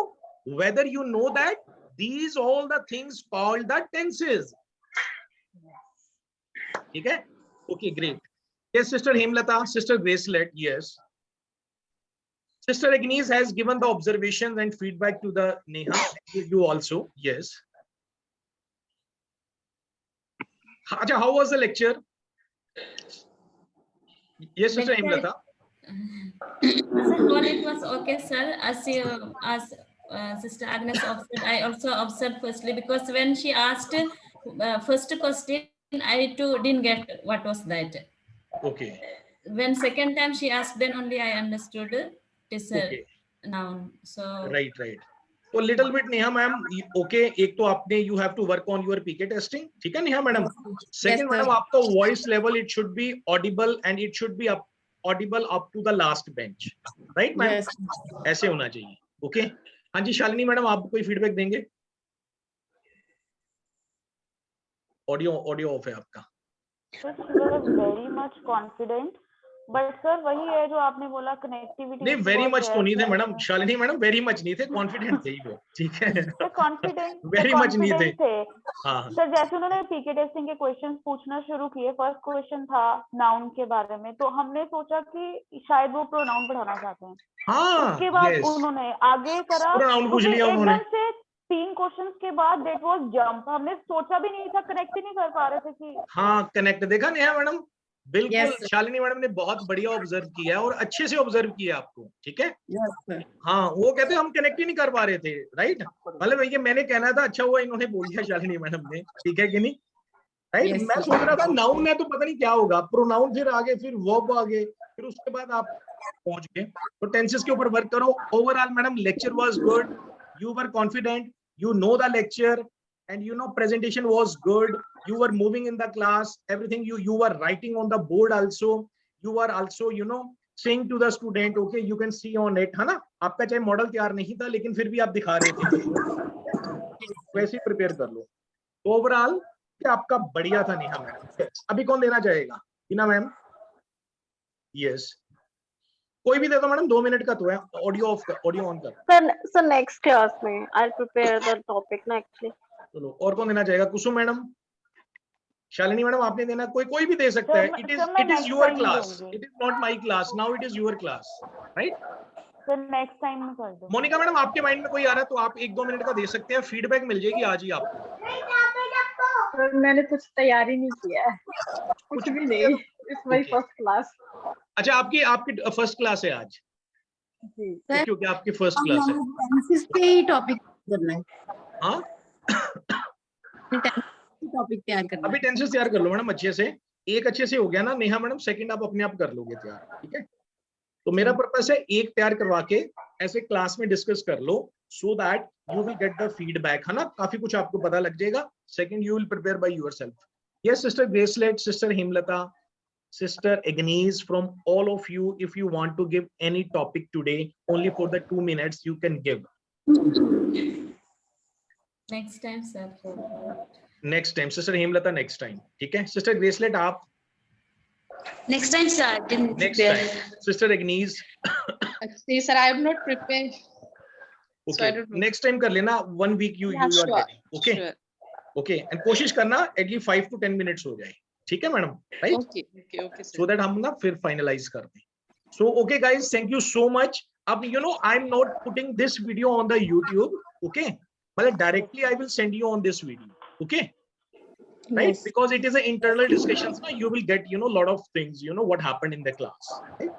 whether you know that these all the things called the tenses. Okay, okay, great. Yes, sister Hemlata, sister Gracelet, yes. Sister Agnes has given the observations and feedback to the Neha, you also, yes. Acha, how was the lecture? Yes, sister Hemlata. Sir, well, it was okay, sir. As Sister Agnes observed, I also observed firstly, because when she asked first question, I too didn't get what was that. Okay. When second time she asked, then only I understood it is a noun. So right. तो little bit Neha ma'am, okay, एक तो आपने you have to work on your PK testing, ठीक है Neha madam? Second madam, आपका voice level it should be audible and it should be audible up to the last bench, right ma'am? ऐसे होना चाहिए, okay? हाँ जी शालिनी मैडम, आप कोई feedback देंगे? ऑडियो ऑफ है आपका। Very much confident, but sir वही है जो आपने बोला, कनेक्टिविटी नहीं, वेरी मच तो नहीं थे madam, Shalini madam very much नहीं थे, कॉन्फिडेंट थे वो, ठीक है? कॉन्फिडेंट वेरी मच नहीं थे। हाँ सर, जैसे उन्होंने पीके टेस्टिंग के क्वेश्चंस पूछना शुरू किए, फर्स्ट क्वेश्चन था नाउन के बारे में, तो हमने सोचा कि शायद वो प्रोनाउन पढ़ाना चाहते हैं। हाँ, उसके बाद उन्होंने आगे करा, प्रोनाउन पूछ लिया उन्होंने। एकदम से 3 क्वेश्चंस के बाद दैट वाज जंप, हमने सोचा भी नहीं था, कनेक्ट ही नहीं कर पा रहे थे कि हाँ कनेक्ट। देखा नेहा मैडम, बिल्कुल शालिनी मैडम ने बहुत बढ़िया ऑब्जर्व किया और अच्छे से ऑब्जर्व किया आपको, ठीक है? हाँ, वो कहते हम कनेक्ट ही नहीं कर पा रहे थे, राइट? मतलब ये मैंने कहना था, अच्छा हुआ इन्होंने बोल दिया शालिनी मैडम ने, ठीक है कि नहीं? राइट? मैं सोच रहा था नाउन है तो पता नहीं क्या होगा, प्रोनाउन फिर आगे, फिर वर्ब आगे, फिर उसके बाद आप पहुंच गए। तो टेंसेस के ऊपर वर्क करो। Overall madam lecture was good, you were confident, you know the lecture, and presentation was good, you were moving in the class, everything, you were writing on the board also, you were also saying to the student, okay, you can see on it, है ना? आपका चाहे model तैयार नहीं था लेकिन फिर भी आप दिखा रहे थे, वैसे ही प्रिपेयर कर लो। ओवरऑल आपका बढ़िया था नेहा मैम। अभी कौन देना चाहेगा? हिना मैम? यस, कोई भी दे दो मैडम, 2 मिनट का तो है। ऑडियो ऑन कर। सर नेक्स्ट क्लास में I will prepare the topic ना एक्चुअली। चलो, और कौन देना चाहेगा? कुसुम मैडम, शालिनी मैडम, आपने देना? कोई भी दे सकता है। It is your class, it is not my class, now it is your class, right? Sir next time में कर दो। मोनिका मैडम, आपके माइंड में कोई आ रहा है तो आप 1-2 मिनट का दे सकते हैं, फीडबैक मिल जाएगी आज ही आपको। मैंने कुछ तैयारी नहीं किया है, कुछ भी नहीं, इट्स माय फर्स्ट क्लास। अच्छा, आपकी फर्स्ट क्लास है आज जी? क्योंकि आपकी फर्स्ट क्लास है, टेंसेस पे ही टॉपिक करना है। हाँ टॉपिक तैयार करना अभी टेंसेस तैयार कर लो मैडम अच्छे से, एक अच्छे से हो गया ना नेहा मैडम, सेकंड आप अपने आप कर लोगे तैयार, ठीक है। तो मेरा पर्पस है एक तैयार करवा के ऐसे क्लास में डिस्कस कर लो, so that you will get the feedback, है ना, काफी कुछ आपको पता लग जाएगा। Second, you will prepare by yourself. Yes sister Gracelet, sister Hemlata, sister Agnes, from all of you, if you want to give any topic today, only for the 2 minutes you can give. Next time, sir. Next time, sister Hemlata, next time, ठीक है। sister Gracelet, आप next time sir, didn't next prepare. time, sister Agnes, Actually, sir, I am not prepared. So I okay, don't know. next time कर लेना, 1 week you Yeah, are sure, getting, okay, sure. okay, and कोशिश करना at least 5 to 10 minutes हो जाए, ठीक है madam, right? Okay, okay, sir. So that हम ना फिर finalize कर दें। So okay guys, thank you so much. अब you know I'm not putting this video on the YouTube, okay, but directly I will send you on this video, okay, right? Yes. Because it is an internal discussions, no? You will get, you know, lot of things, you know, what happened in the class, right?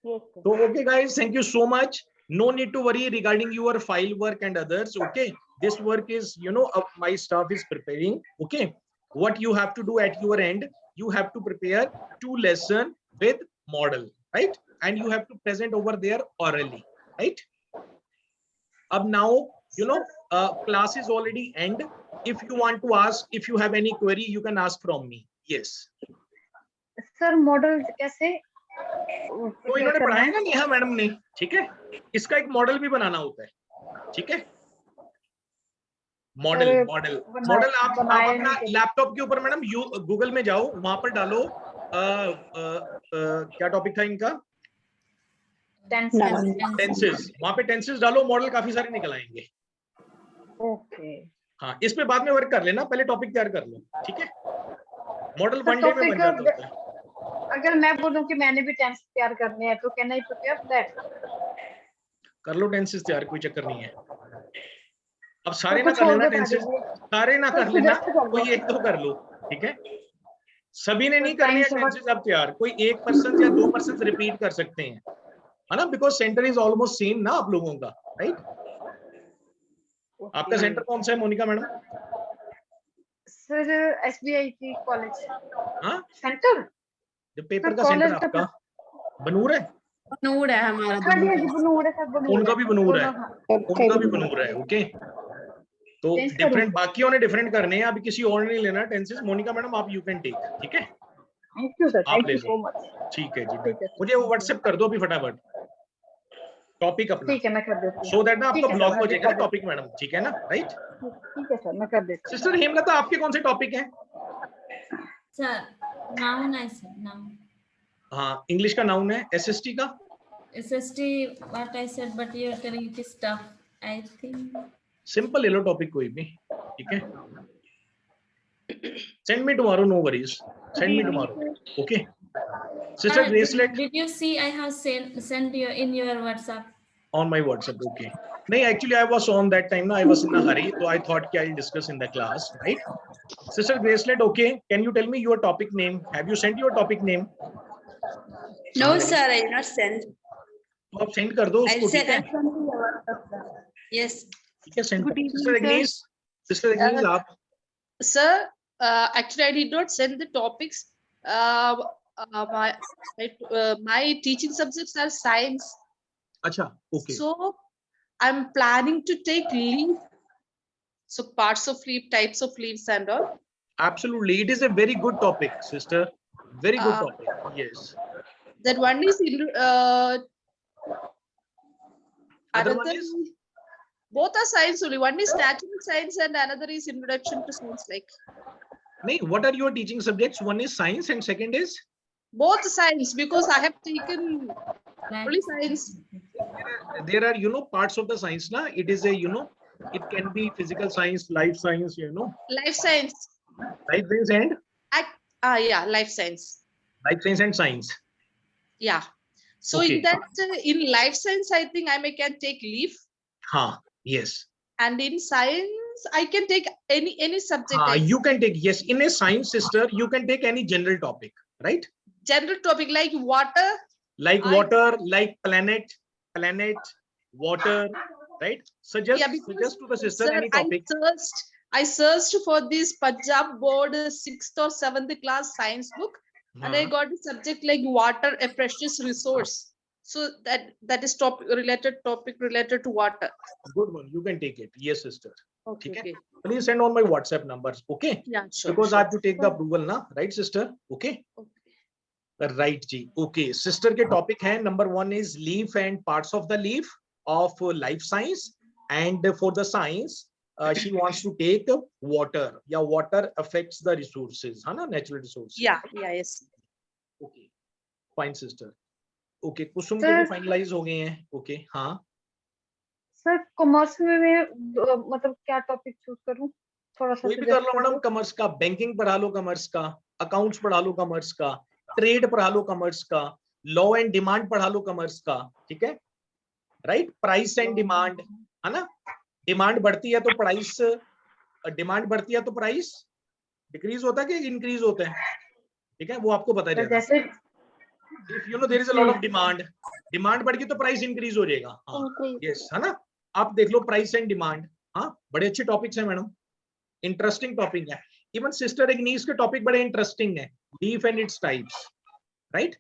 Yes, sir. So okay guys, thank you so much. No need to worry regarding your file work and others, okay? This work is, you know, my staff is preparing, okay? What you have to do at your end, you have to prepare 2 lesson with model, right? And you have to present over there orally, right? Up now, you know, class is already end. If you want to ask, if you have any query, you can ask from me. Yes. Sir model कैसे तो इन्होंने पढ़ाया ना Neha madam ने, ठीक है, इसका एक मॉडल भी बनाना होता है, ठीक है। मॉडल मॉडल मॉडल आप अपना लैपटॉप के ऊपर मैडम गूगल में जाओ, वहां पर डालो क्या टॉपिक था इनका, टेंसेस, वहां पे टेंसेस डालो, मॉडल काफी सारे निकल आएंगे। ओके, हाँ, इस पे बाद में वर्क कर लेना, पहले टॉपिक तैयार कर लो, ठीक है। मॉडल 1 डे में बन जाता होता है। अगर मैं बोलूं कि मैंने भी टेंस तैयार करने हैं तो कैन आई प्रिपेयर दैट? कर लो टेंसेस तैयार, कोई चक्कर नहीं है। अब सारे तो ना कुछ कर और लेना बता टेंसेस, दीजिए। सारे ना तो कर लेना, suggest कर दो। कोई एक दो कर लो, ठीक है। सभी ने तो नहीं करने हैं time टेंसेस अब तैयार, कोई 1% या 2% रिपीट कर सकते हैं, है ना, because centre is almost same ना आप लोगों का, राइट? आपका सेंटर कौन सा है मोनिका मैडम? सर एसबीआई की कॉलेज। हाँ, सेंटर जो पेपर सर का सेंटर कॉलेज आपका बनूर है, बनूर है हमारा, हाँ जी, बनूर है सर, बनूर उनका है, भी बनूर है, दोनों, हाँ। उनका भी बनूर है, ओके। तो Change करूं? डिफरेंट, बाकियों ने डिफरेंट करने हैं, अभी किसी और ने नहीं लेना टेंसेस। मोनिका मैडम आप यू कैन टेक, ठीक है, थैंक यू सर, आप थैंक ले यू लो, सो मच। ठीक है जी। ठीक है सर, मुझे वो व्हाट्सएप कर दो अभी फटाफट टॉपिक अपना, ठीक है, मैं कर देती हूँ। सो दैट ना ठीक आपका है सर, ब्लॉक मैं हो अभी जाएगा ना कर टॉपिक मैडम, ठीक है ना, राइट? देती हूँ। ठीक है सर, मैं कर देती हूँ। सिस्टर हेमलता आपके कौन से टॉपिक हैं? Sir, noun I said, noun. हाँ, इंग्लिश का नाउन है, एसएसटी का SST, what I said, but you are telling it is tough. I think. Simple ले लो टॉपिक कोई भी, ठीक है। Send me tomorrow, no worries, send me tomorrow, okay. Sister Gracelet Did you see I have sent you in your WhatsApp? on my WhatsApp, okay. नहीं, actually I was on that time, I was in a hurry, so I thought कि I'll discuss in the class, right? Sister Gracelet, okay, can you tell me your topic name? Have you sent your topic name? No sir, I did not send. तो आप send कर दो I'll उसको, send. ठीक है, I'll send to your WhatsApp, sir. Yes. ठीक है, send. Good evening, sister Agnes, sister Agnes आप Sir, actually, I did not send the topics. My teaching subjects are science. अच्छा, okay. So I'm planning to take leave. So parts of leave, types of leaves and all. Absolutely, it is a very good topic, sister. Very good Uh, topic. Yes. That one is Other one another. is? Both are science only. One is natural science and another is introduction to science. Like नहीं, what are your teaching subjects? One is science and second is? both science, because I have taken Like, only science. There are, you know, parts of the science, na? It is a, you know, it can be physical science, life science, you know. Life science. Life science and? Yeah, life science. Life science and science. Yeah. So Okay. in that, in life science, I think I can take leave. हाँ, yes. And in science, I can take any subject. हाँ, you can take, yes, in a science, sister, you can take any general topic, right? General topic like water. Like water, like planet, water, right? Suggest, Yeah, because, suggest to the sister sir, any topic. I searched I searched for this Punjab board 6th or 7th class science book, and I got a subject like water, a precious resource. So that is topic related to water. Good one, you can take it. Yes, sister. Okay. Okay. Okay. Please send on my WhatsApp numbers. Okay. Yeah, sure. Because I sure. have to take the approval ना, right, sister? Okay. Right जी. Okay. Sister के topic है number 1 is leaf and parts of the leaf of life science, and for the science she wants to take water. Yeah, water affects the resources, है ना, natural resources. Yeah. Yes. Okay. Fine, sister. Okay. कुसुम के भी Sir. finalize हो गए हैं. Okay. हाँ. Sir commerce में मैं मतलब क्या टॉपिक चूज करूं, थोड़ा सा कोई भी कर suggest लो कर मैडम. दो। कॉमर्स का बैंकिंग पढ़ा लो, कॉमर्स का अकाउंट्स पढ़ा लो, कॉमर्स का ट्रेड पढ़ा लो, कॉमर्स का लॉ एंड डिमांड पढ़ा लो, कॉमर्स का. ठीक है, राइट. प्राइस एंड डिमांड, है ना. डिमांड बढ़ती है तो प्राइस, डिमांड बढ़ती है तो प्राइस डिक्रीज होता है कि इंक्रीज होता है. ठीक है, वो आपको पता सर जाएगा. जैसे if you know there is a lot of demand, demand बढ़ गई तो प्राइस इंक्रीज हो जाएगा. हाँ, यस, है ना. आप देख लो प्राइस एंड डिमांड. हाँ, बड़े अच्छे टॉपिक्स हैं मैडम, इंटरेस्टिंग टॉपिक है. इवन सिस्टर इग्नीस के टॉपिक बड़े इंटरेस्टिंग है. Leaf and its types, right.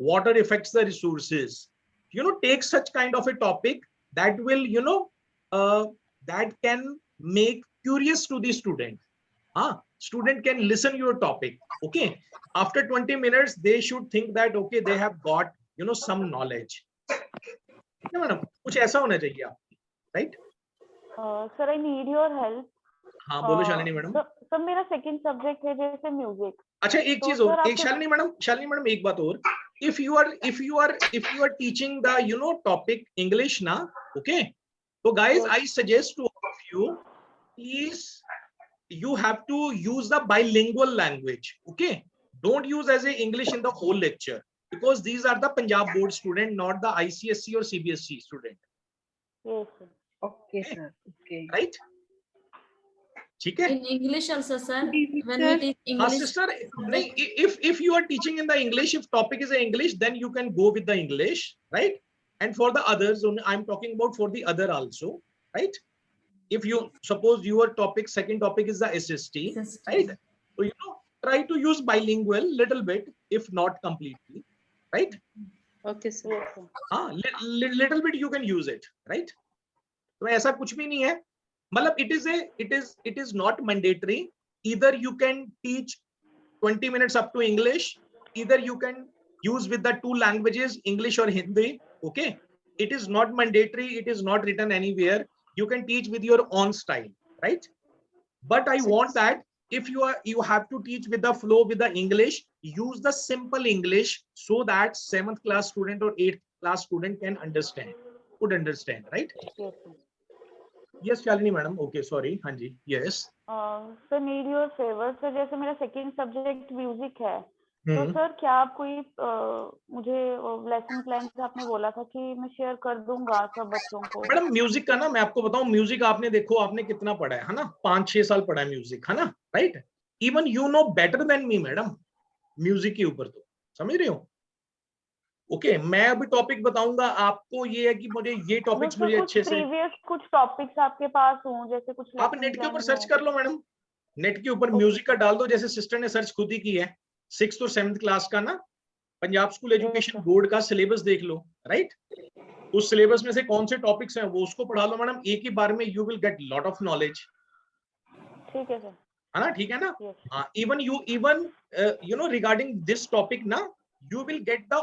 Water effects the resources. You know, take such kind of a topic that will, you know, that can make curious to the student. Student can listen your topic. Okay, after 20 minutes they should think that okay, they have got, you know, some knowledge. No, madam, कुछ ऐसा होना चाहिए आप, right? Sir, I need your help. हाँ, बोलो Shalini madam. Sir मेरा second subject है जैसे म्यूजिक. अच्छा, एक चीज और, एक शालिनी मैडम एक बात और. If you are teaching the, you know, topic English na, okay, so guys, I suggest to all of you, please, you have to use the bilingual language. Okay, don't use as a English in the whole lecture, because these are the Punjab board student, not the ICSE or CBSE student. Yes, sir. Okay sir, okay Right? ठीक है. In English also, sir. When Sir. we teach English, sister, nahi, if you are teaching in the English, if topic is a English, then you can go with the English, right? And for the others, I'm talking about for the other also, right? If you suppose your topic, second topic is the SST, right? So, you know, try to use bilingual little bit, if not completely, right? Okay, sir. Yes, sir. Little bit you can use it, right? तो ऐसा कुछ भी नहीं है. मतलब it is not mandatory. Either you can teach 20 minutes up to English, either you can use with the two languages, English or Hindi. Okay, it is not mandatory, it is not written anywhere. You can teach with your own style, right? But I want that if you have to teach with the flow with the English, use the simple English so that 7th class student or 8th class student can understand, could understand, right? Yes, sir. Yes, Shalini madam. Okay, sorry. हाँ जी. Yes. Sir need your favour. Sir जैसे मेरा second subject music है, तो sir क्या आप कोई मुझे lesson plan से आपने बोला था कि मैं शेयर कर दूंगा सब बच्चों को. मैडम म्यूजिक का ना मैं आपको बताऊं, म्यूजिक आपने देखो आपने कितना पढ़ा है ना, 5-6 साल पढ़ा है म्यूजिक, है ना, right. Even you know better than me madam music के ऊपर, तो समझ रहे हो. ओके, मैं अभी टॉपिक बताऊंगा आपको. ये है कि मुझे ये टॉपिक्स मुझे अच्छे से, प्रीवियस कुछ टॉपिक्स आपके पास हो, जैसे कुछ आप नेट के ऊपर सर्च कर लो मैडम. नेट के ऊपर म्यूजिक का डाल दो, जैसे सिस्टर ने सर्च खुद ही की है. 6th और 7th क्लास का ना पंजाब स्कूल एजुकेशन बोर्ड का सिलेबस देख लो, राइट. उस सिलेबस में से कौन से टॉपिक्स हैं वो उसको पढ़ा लो मैडम. एक ही बार में you will get lot of knowledge. ठीक है सर, है ना, ठीक है ना. Even you know regarding this topic ना, you will get the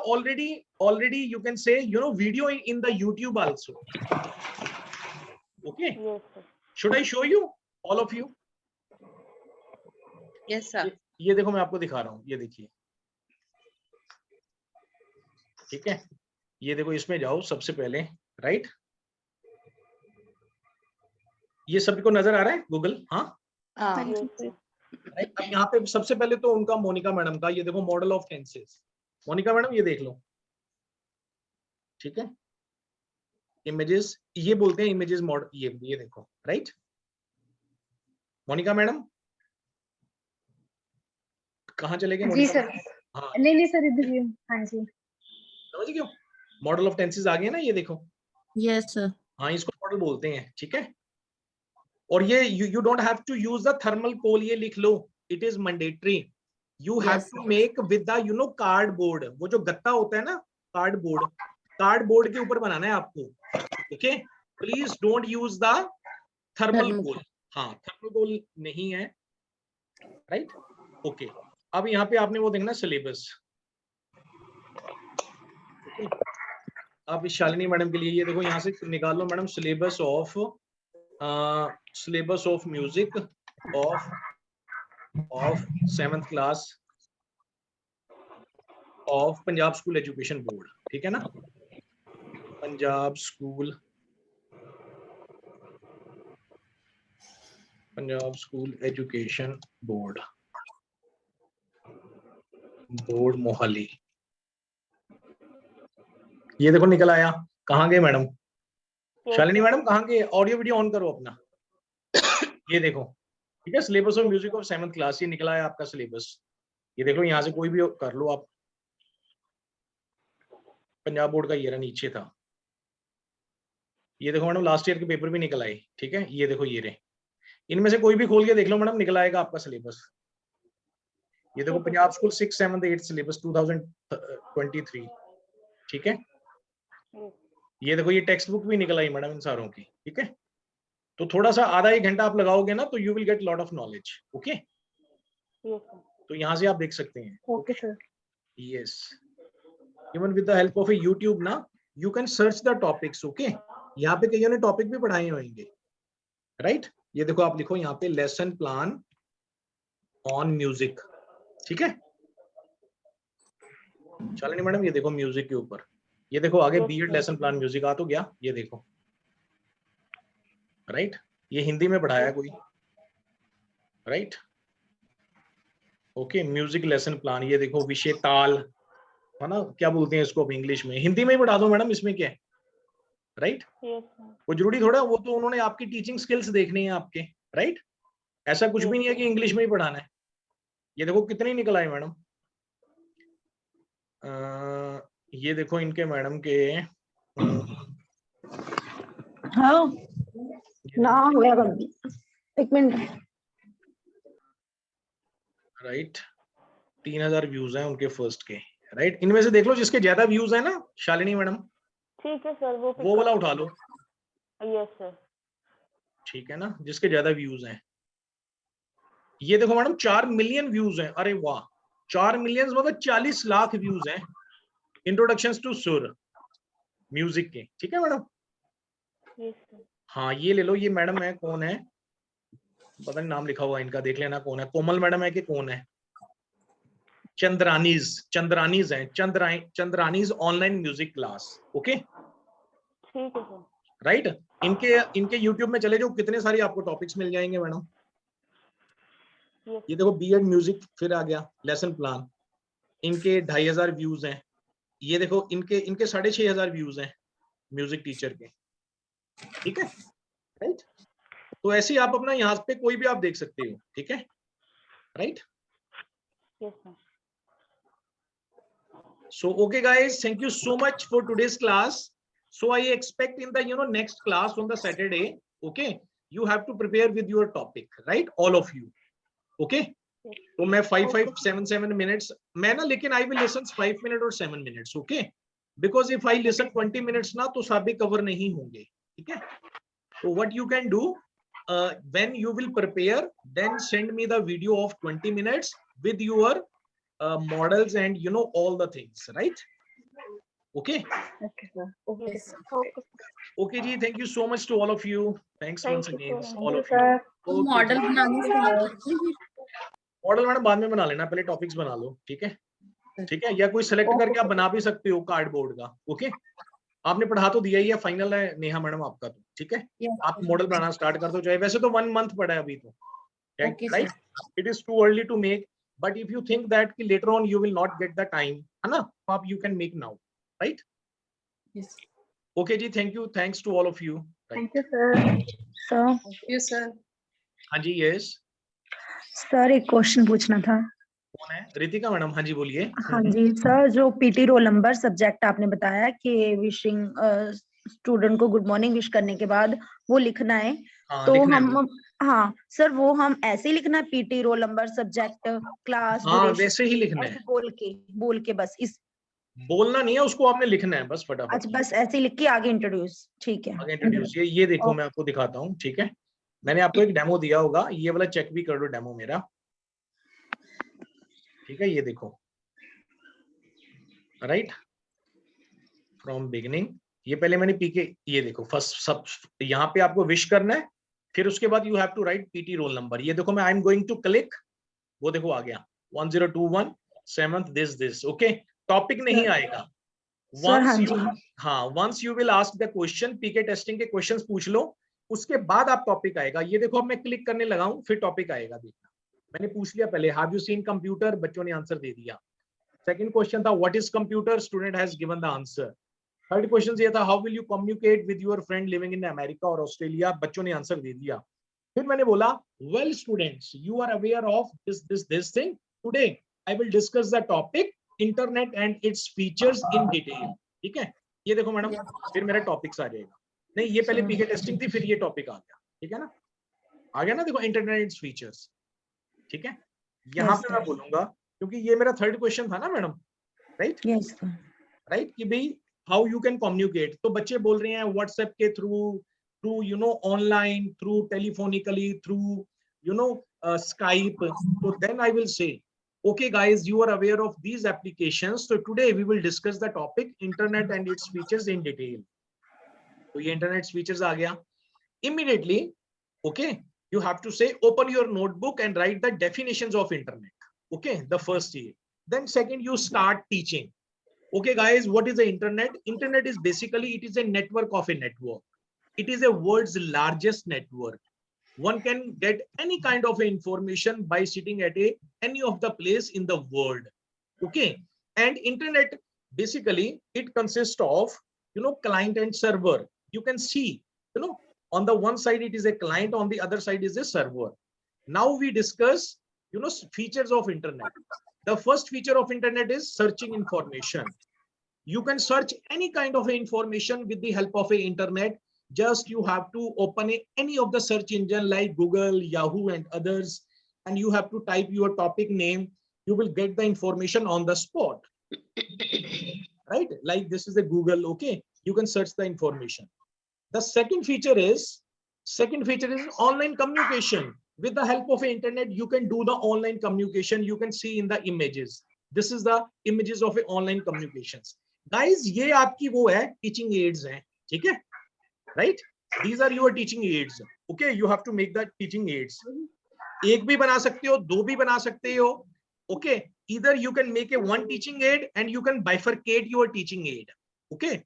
already you can say, you know, video in the YouTube also. Okay. yes sir. Should I show you all of you? Yes, sir. ये देखो मैं आपको दिखा रहा हूँ, ये देखिए. ठीक है, ये देखो, इसमें जाओ सबसे पहले, राइट. ये सबको नजर आ रहा है गूगल? हाँ, Yes, sir. राइट. अब यहाँ पे सबसे पहले तो उनका मोनिका मैडम का, ये देखो model of tenses. Monika madam ये देख लो, ठीक है. इमेजेस, ये बोलते हैं इमेजेस मॉडल. ये देखो, राइट. मोनिका मैडम कहाँ चले गए? जी सर. हाँ, नहीं सर, इधर ही. हाँ जी, समझ गए. मॉडल ऑफ टेंसेस आ गए ना, ये देखो. yes, sir. हाँ, इसको मॉडल बोलते हैं. ठीक है, और ये you don't have to use the thermal coal, ये लिख लो, it is mandatory. You have Yes, to make with the cardboard. वो जो गत्ता होता है ना, कार्डबोर्ड के ऊपर बनाना है आपको. Okay, please don't use the thermal coal. हाँ, थर्मल कोल नहीं है, राइट. ओके, अब यहाँ पे आपने वो देखना सिलेबस. अब शालिनी मैडम के लिए ये देखो, यहाँ से निकाल लो madam syllabus of music of 7th class of Punjab school education board. ठीक है ना, Punjab school education board Mohali. ये देखो निकल आया. कहाँ गए मैडम? शालिनी मैडम कहाँ गए? ऑडियो वीडियो ऑन करो अपना. ये देखो, ठीक है, syllabus of music of 7th class, ये निकला है आपका सिलेबस. ये देखो, यहाँ से कोई भी कर लो आप. पंजाब बोर्ड का ये रहा, नीचे था. ये देखो मैडम, लास्ट ईयर के पेपर भी निकल आए. ठीक है, ये देखो ये रहे. इनमें से कोई भी खोल के देख लो मैडम, निकल आएगा आपका सिलेबस. ये देखो, Punjab school 6th 7th 8th syllabus 2023. ठीक है, ये देखो, ये टेक्स्ट बुक भी निकल आई मैडम इन सारों की. ठीक है, तो थोड़ा सा आधा 1 घंटा आप लगाओगे ना, तो you will get lot of knowledge. Okay, तो यहाँ से आप देख सकते हैं. okay sir. Yes, even with the help of a YouTube ना, you can search the topics. Okay, यहाँ पे कईयों ने टॉपिक भी पढ़ाए होंगे, राइट. ये देखो, आप लिखो यहाँ पे लेसन प्लान ऑन म्यूजिक. ठीक है, शालिनी मैडम, ये देखो म्यूजिक के ऊपर, ये देखो आगे बीएड लेसन प्लान म्यूजिक आ तो गया. ये देखो, राइट. ये हिंदी में पढ़ाया कोई, right. Okay, music lesson plan. ये देखो विषय ताल, है ना, क्या बोलते हैं इसको अब इंग्लिश में, हिंदी में ही पढ़ा दो मैडम, इसमें क्या है, राइट. वो जरूरी थोड़ा, वो तो उन्होंने आपकी टीचिंग स्किल्स देखनी है आपके, राइट. ऐसा कुछ भी नहीं है कि इंग्लिश में ही पढ़ाना है. ये देखो कितने निकल आए मैडम. ये देखो इनके मैडम के हाँ ना हो गया, 1 मिनट, राइट. 3000 व्यूज हैं उनके फर्स्ट के, राइट. इनमें से देख लो जिसके ज्यादा व्यूज है ना शालिनी मैडम. ठीक है सर, वो वाला उठा लो. Yes sir. ठीक है ना, जिसके ज्यादा व्यूज हैं. ये देखो मैडम 4 मिलियन व्यूज हैं. अरे वाह, 4 मिलियन मतलब 40 लाख व्यूज हैं इंट्रोडक्शंस टू सुर म्यूजिक के. ठीक है मैडम. Yes sir. हाँ, ये ले लो. ये मैडम है, कौन है पता नहीं, नाम लिखा हुआ इनका, देख लेना कौन है. कोमल मैडम है कि कौन है? चंद्रानीज है, चंद्रानीज ऑनलाइन म्यूजिक क्लास. ओके, ठीक है सर. राइट. इनके यूट्यूब में चले जाओ, कितने सारे आपको टॉपिक्स मिल जाएंगे मैडम. ये देखो बीएड म्यूजिक फिर आ गया, लेसन प्लान. इनके 2500 व्यूज हैं. ये देखो इनके 6500 व्यूज हैं म्यूजिक टीचर के. ठीक है, राइट. तो ऐसे ही आप अपना यहाँ पे कोई भी आप देख सकते हो. ठीक है, right. Yes sir. So okay guys, thank you so much for today's class. So I expect in the next class on the Saturday, okay, you have to prepare with your topic, right, all of you. Okay, तो मैं 5-7 minutes मैं ना, लेकिन I will listen 5 minutes or 7 minutes. Okay, because if I listen 20 minutes ना, तो सब भी cover नहीं होंगे. ठीक है, so what you can do, when you will prepare, then send me the video of 20 minutes with your models and all the things, right? Okay. Okay sir. Okay sir. Okay ji, thank you so much to all of you. Thanks once again, all of sir. you. Okay, model जी. बनाने model madam बाद में बना लेना, पहले topics बना लो. ठीक है, ठीक है, या कोई सेलेक्ट करके आप बना भी सकते हो कार्डबोर्ड का. ओके, आपने पढ़ा तो दिया ही है, फाइनल है नेहा मैडम आपका तो. ठीक है, आप मॉडल बनाना स्टार्ट कर दो. चाहे वैसे तो 1 month पड़ा है अभी तो, right. It is too early to make, but if you think that later on you will not get the time, है ना, you can make now, right? Yes. Okay जी, thank you, thanks to all of you. Right. Thank you sir. Sir you sir. हाँ जी, yes. Sir एक question पूछना था. कौन है? Ritika madam. हाँ जी बोलिए. हाँ जी सर, जो पीटी रोल नंबर सब्जेक्ट आपने बताया कि विशिंग स्टूडेंट को गुड मॉर्निंग विश करने के बाद वो लिखना है, हाँ तो लिखना है हम हाँ सर वो हम ऐसे ही लिखना है, PT roll number subject class हाँ ड्यूरेशन, वैसे ही लिखना है, ऐसे बोल के बस इस बोलना नहीं है उसको, आपने लिखना है बस फटाफट। अच्छा बस ऐसे ही लिख के आगे इंट्रोड्यूस, ठीक है। आगे इंट्रोड्यूस, ये देखो मैं आपको दिखाता हूँ, ठीक है। मैंने आपको एक डेमो दिया होगा, ये वाला चेक भी कर लो डेमो मेरा, ठीक है। ये देखो राइट फ्रॉम बिगिनिंग, ये पहले मैंने पीके, ये देखो फर्स्ट सब यहाँ पे आपको विश करना है, फिर उसके बाद you have to write PT roll number. ये देखो मैं I am going to click, वो देखो आ गया 1021 7th दिस ओके। टॉपिक नहीं आएगा सर हाँ वंस जी यू, हाँ once you will ask the question, PK testing के क्वेश्चंस पूछ लो, उसके बाद आप टॉपिक आएगा। ये देखो अब मैं क्लिक करने लगा हूं, फिर टॉपिक आएगा, देखना मैंने पूछ लिया पहले, हैव यू सीन कंप्यूटर, बच्चों ने आंसर दे दिया। सेकंड क्वेश्चन था what is computer, student has given the answer. Third question ये था how will you communicate with your friend living in America और ऑस्ट्रेलिया, बच्चों ने आंसर दे दिया। फिर मैंने बोला well students you are aware of this thing, today I will discuss the topic internet and its features in detail, ठीक है। ये देखो मैडम फिर मेरा टॉपिक्स आ जाएगा, नहीं ये पहले पीके टेस्टिंग थी, फिर ये टॉपिक आ गया, ठीक है ना, आ गया ना, देखो इंटरनेट इट्स फीचर्स, ठीक है। यहाँ पे मैं बोलूंगा क्योंकि ये मेरा थर्ड क्वेश्चन था ना मैडम, राइट यस राइट, कि भाई हाउ यू कैन कम्युनिकेट, तो बच्चे बोल रहे हैं व्हाट्सएप के through, through you know online, through telephonically, through you know Skype. तो then I will say okay guys you are aware of these applications, so today we will discuss the topic internet and its features in detail. तो ये internet features आ गया immediately, okay you have to say open your notebook and write the definitions of internet, okay the first year. Then second you start teaching, okay guys what is the internet. Internet is basically it is a network of a network, it is a world's largest network. One can get any kind of information by sitting at any of the place in the world, okay. And internet basically it consists of you know client and server. You can see you know on the one side it is a client, on the other side is a server. Now we discuss you know features of internet. The first feature of internet is searching information. You can search any kind of information with the help of a internet. Just you have to open any of the search engine like Google, Yahoo and others, and you have to type your topic name. You will get the information on the spot, right? Like this is a Google, okay? You can search the information. The second feature is online communication. With the help of internet, you can do the online communication. You can see in the images. This is the images of online communications. Guys, ये आपकी वो है teaching aids है, ठीक है? Right? These are your teaching aids. Okay, you have to make the teaching aids. एक भी बना सकते हो, दो भी बना सकते हो. Okay, either you can make a one teaching aid and you can bifurcate your teaching aid. Okay.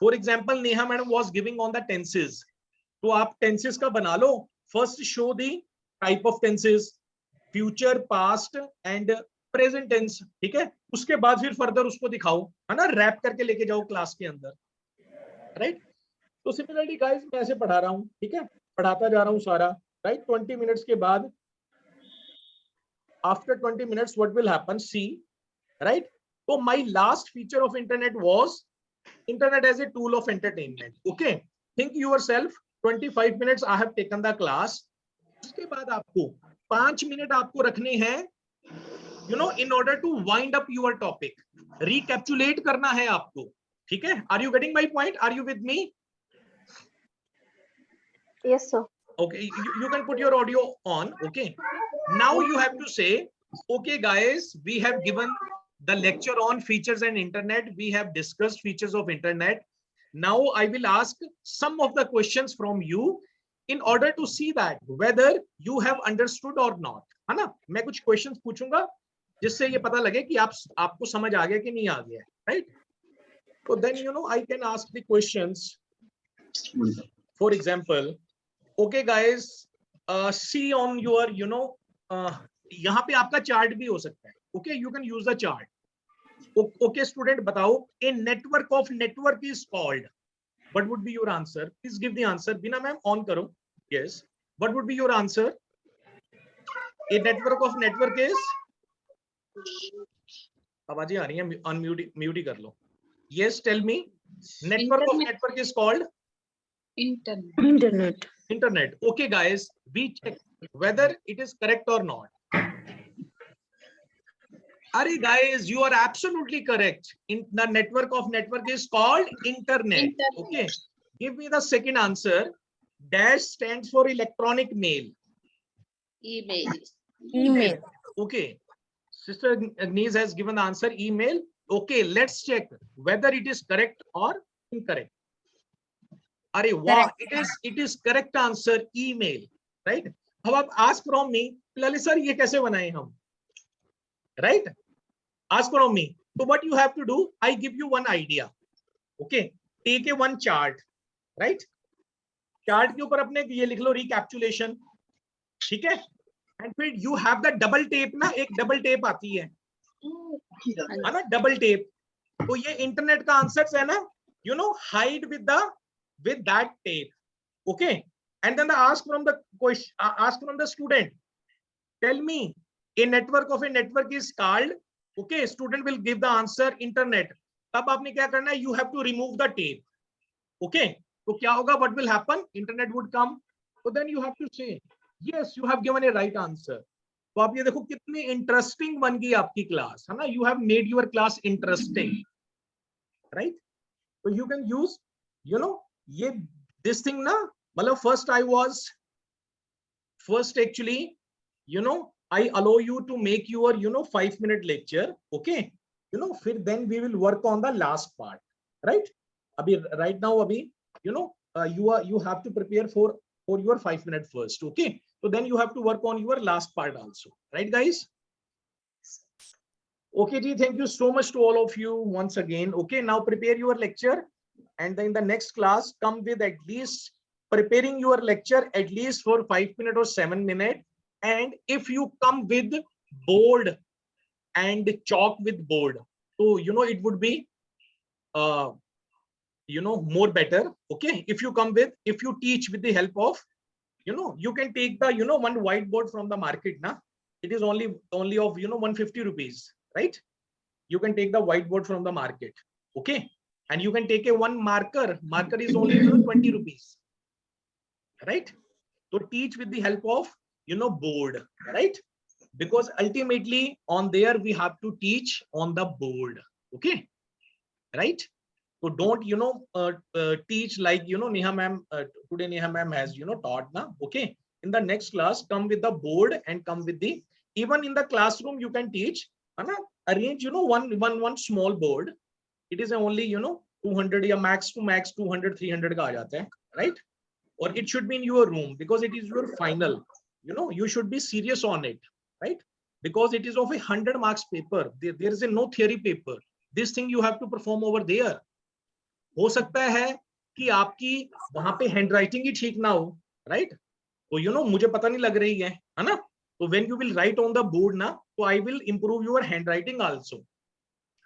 For example, Neha madam was giving on the tenses. तो आप tenses का बना लो. First show the type of tenses, future, past and present tense. ठीक है? उसके बाद फिर further उसको दिखाओ, है ना? रैप करके लेके जाओ क्लास के अंदर. Right? तो सिमिलरली गाइस मैं ऐसे पढ़ा रहा हूँ, ठीक है, पढ़ाता जा रहा हूँ सारा, राइट। 20 मिनट्स के बाद after 20 minutes what will happen, see right. तो my last feature of internet was internet as a tool of entertainment, okay. Think yourself 25 minutes I have taken the class, उसके बाद आपको 5 मिनट आपको रखने हैं you know in order to wind up your topic, recapitulate करना है आपको, ठीक है। Are you getting my point? Are you with me? Yes, sir. Okay, you can put your audio on. Okay, now you have to say, okay guys, we have given the lecture on features and internet. We have discussed features of internet. Now I will ask some of the questions from you in order to see that whether you have understood or not, है ना। मैं कुछ questions पूछूंगा जिससे ये पता लगे कि आपको समझ आ गया कि नहीं आ गया, right? So then you know I can ask the questions. For example, okay guys, see on your you know यहाँ पे आपका चार्ट भी हो सकता है, okay you can use the chart. Okay student बताओ, a network of network is called, what would be your answer? Please give the answer. बिना ma'am on करो. Yes, what would be your answer? A network of network is, आवाजें आ रही हैं, unmute mute ही कर लो. Yes, tell me. Network of network is called Internet. internet. Okay, guys, we check whether it is correct or not. Are guys, you are absolutely correct. In the network is called internet. Okay, give me the second answer. Dash stands for electronic mail. Email. Email. Okay, Sister Agnes has given the answer email. Okay, let's check whether it is correct or incorrect. Arey wow, it is correct answer, email, right? अब आप ask from me, Lalit sir ये कैसे बनाए हम, right? Ask from me. So what you have to do, I give you one idea. Okay, take a one chart, right? Chart के ऊपर अपने ये लिख लो recapitulation, ठीक है? And फिर you have the double tape ना, एक double tape आती है ना, double tape. तो ये internet का answers है ना, you know, hide with that tape. Okay, and then ask from the question, ask from the student, tell me a network of a network is called, okay, student will give the answer internet. तब आपने क्या करना है, you have to remove the tape. Okay, तो क्या होगा, what will happen, internet would come. So then you have to say yes, you have given a right answer. तो आप ये देखो कितनी इंटरेस्टिंग बन गई आपकी क्लास, है ना? You have made your class interesting, right? So you can use, you know, ये this thing ना, मतलब first actually, you know, I allow you to make your, you know, 5-minute lecture. Okay, you know, then we will work on the last part, right? Abhi, right now, abhi, you know, you have to prepare for your 5-minute first. Okay, so then you have to work on your last part also, right, guys? Okay, ji, thank you so much to all of you once again. Okay, now prepare your lecture, and then the next class come with at least preparing your lecture at least for 5 minutes or 7 minutes. And if you come with board and chalk with board, so you know it would be you know, more better. Okay, if you teach with the help of, you know, you can take the, you know, one whiteboard from the market na, it is only of, you know, 150 rupees, right? You can take the whiteboard from the market. Okay, and you can take a one marker is only, you know, 20 rupees, right? So teach with the help of, you know, board, right? Because ultimately on there we have to teach on the board. Okay, right? So don't, you know, teach like, you know, Neha ma'am, today Neha ma'am has, you know, taught na. Okay, in the next class come with the board and come with the, even in the classroom you can teach, arrange, you know, one small board. It is only, you know, 200 या max to max 200 300 का आ जाता है, right? Or it should be in your room because it is your final, you know, you should be serious on it, right? Because it is of 100 marks paper. There is a no theory paper. This thing you have to perform over there. हो सकता है कि आपकी वहां पे handwriting ही ठीक ना हो, right? तो you know, मुझे पता नहीं लग रही है ना? So when you will write on the board na, so I will improve your handwriting also,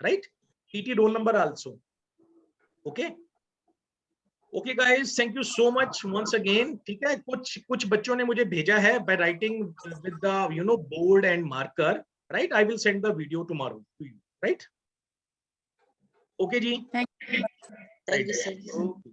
right? TT roll number also. Okay. Okay guys, thank you so much once again. ठीक है, कुछ बच्चों ने मुझे भेजा है by writing with the, you know, board and marker, right? I will send the video tomorrow to you, right? Okay ji. Thank you. Thank you, sir. Okay.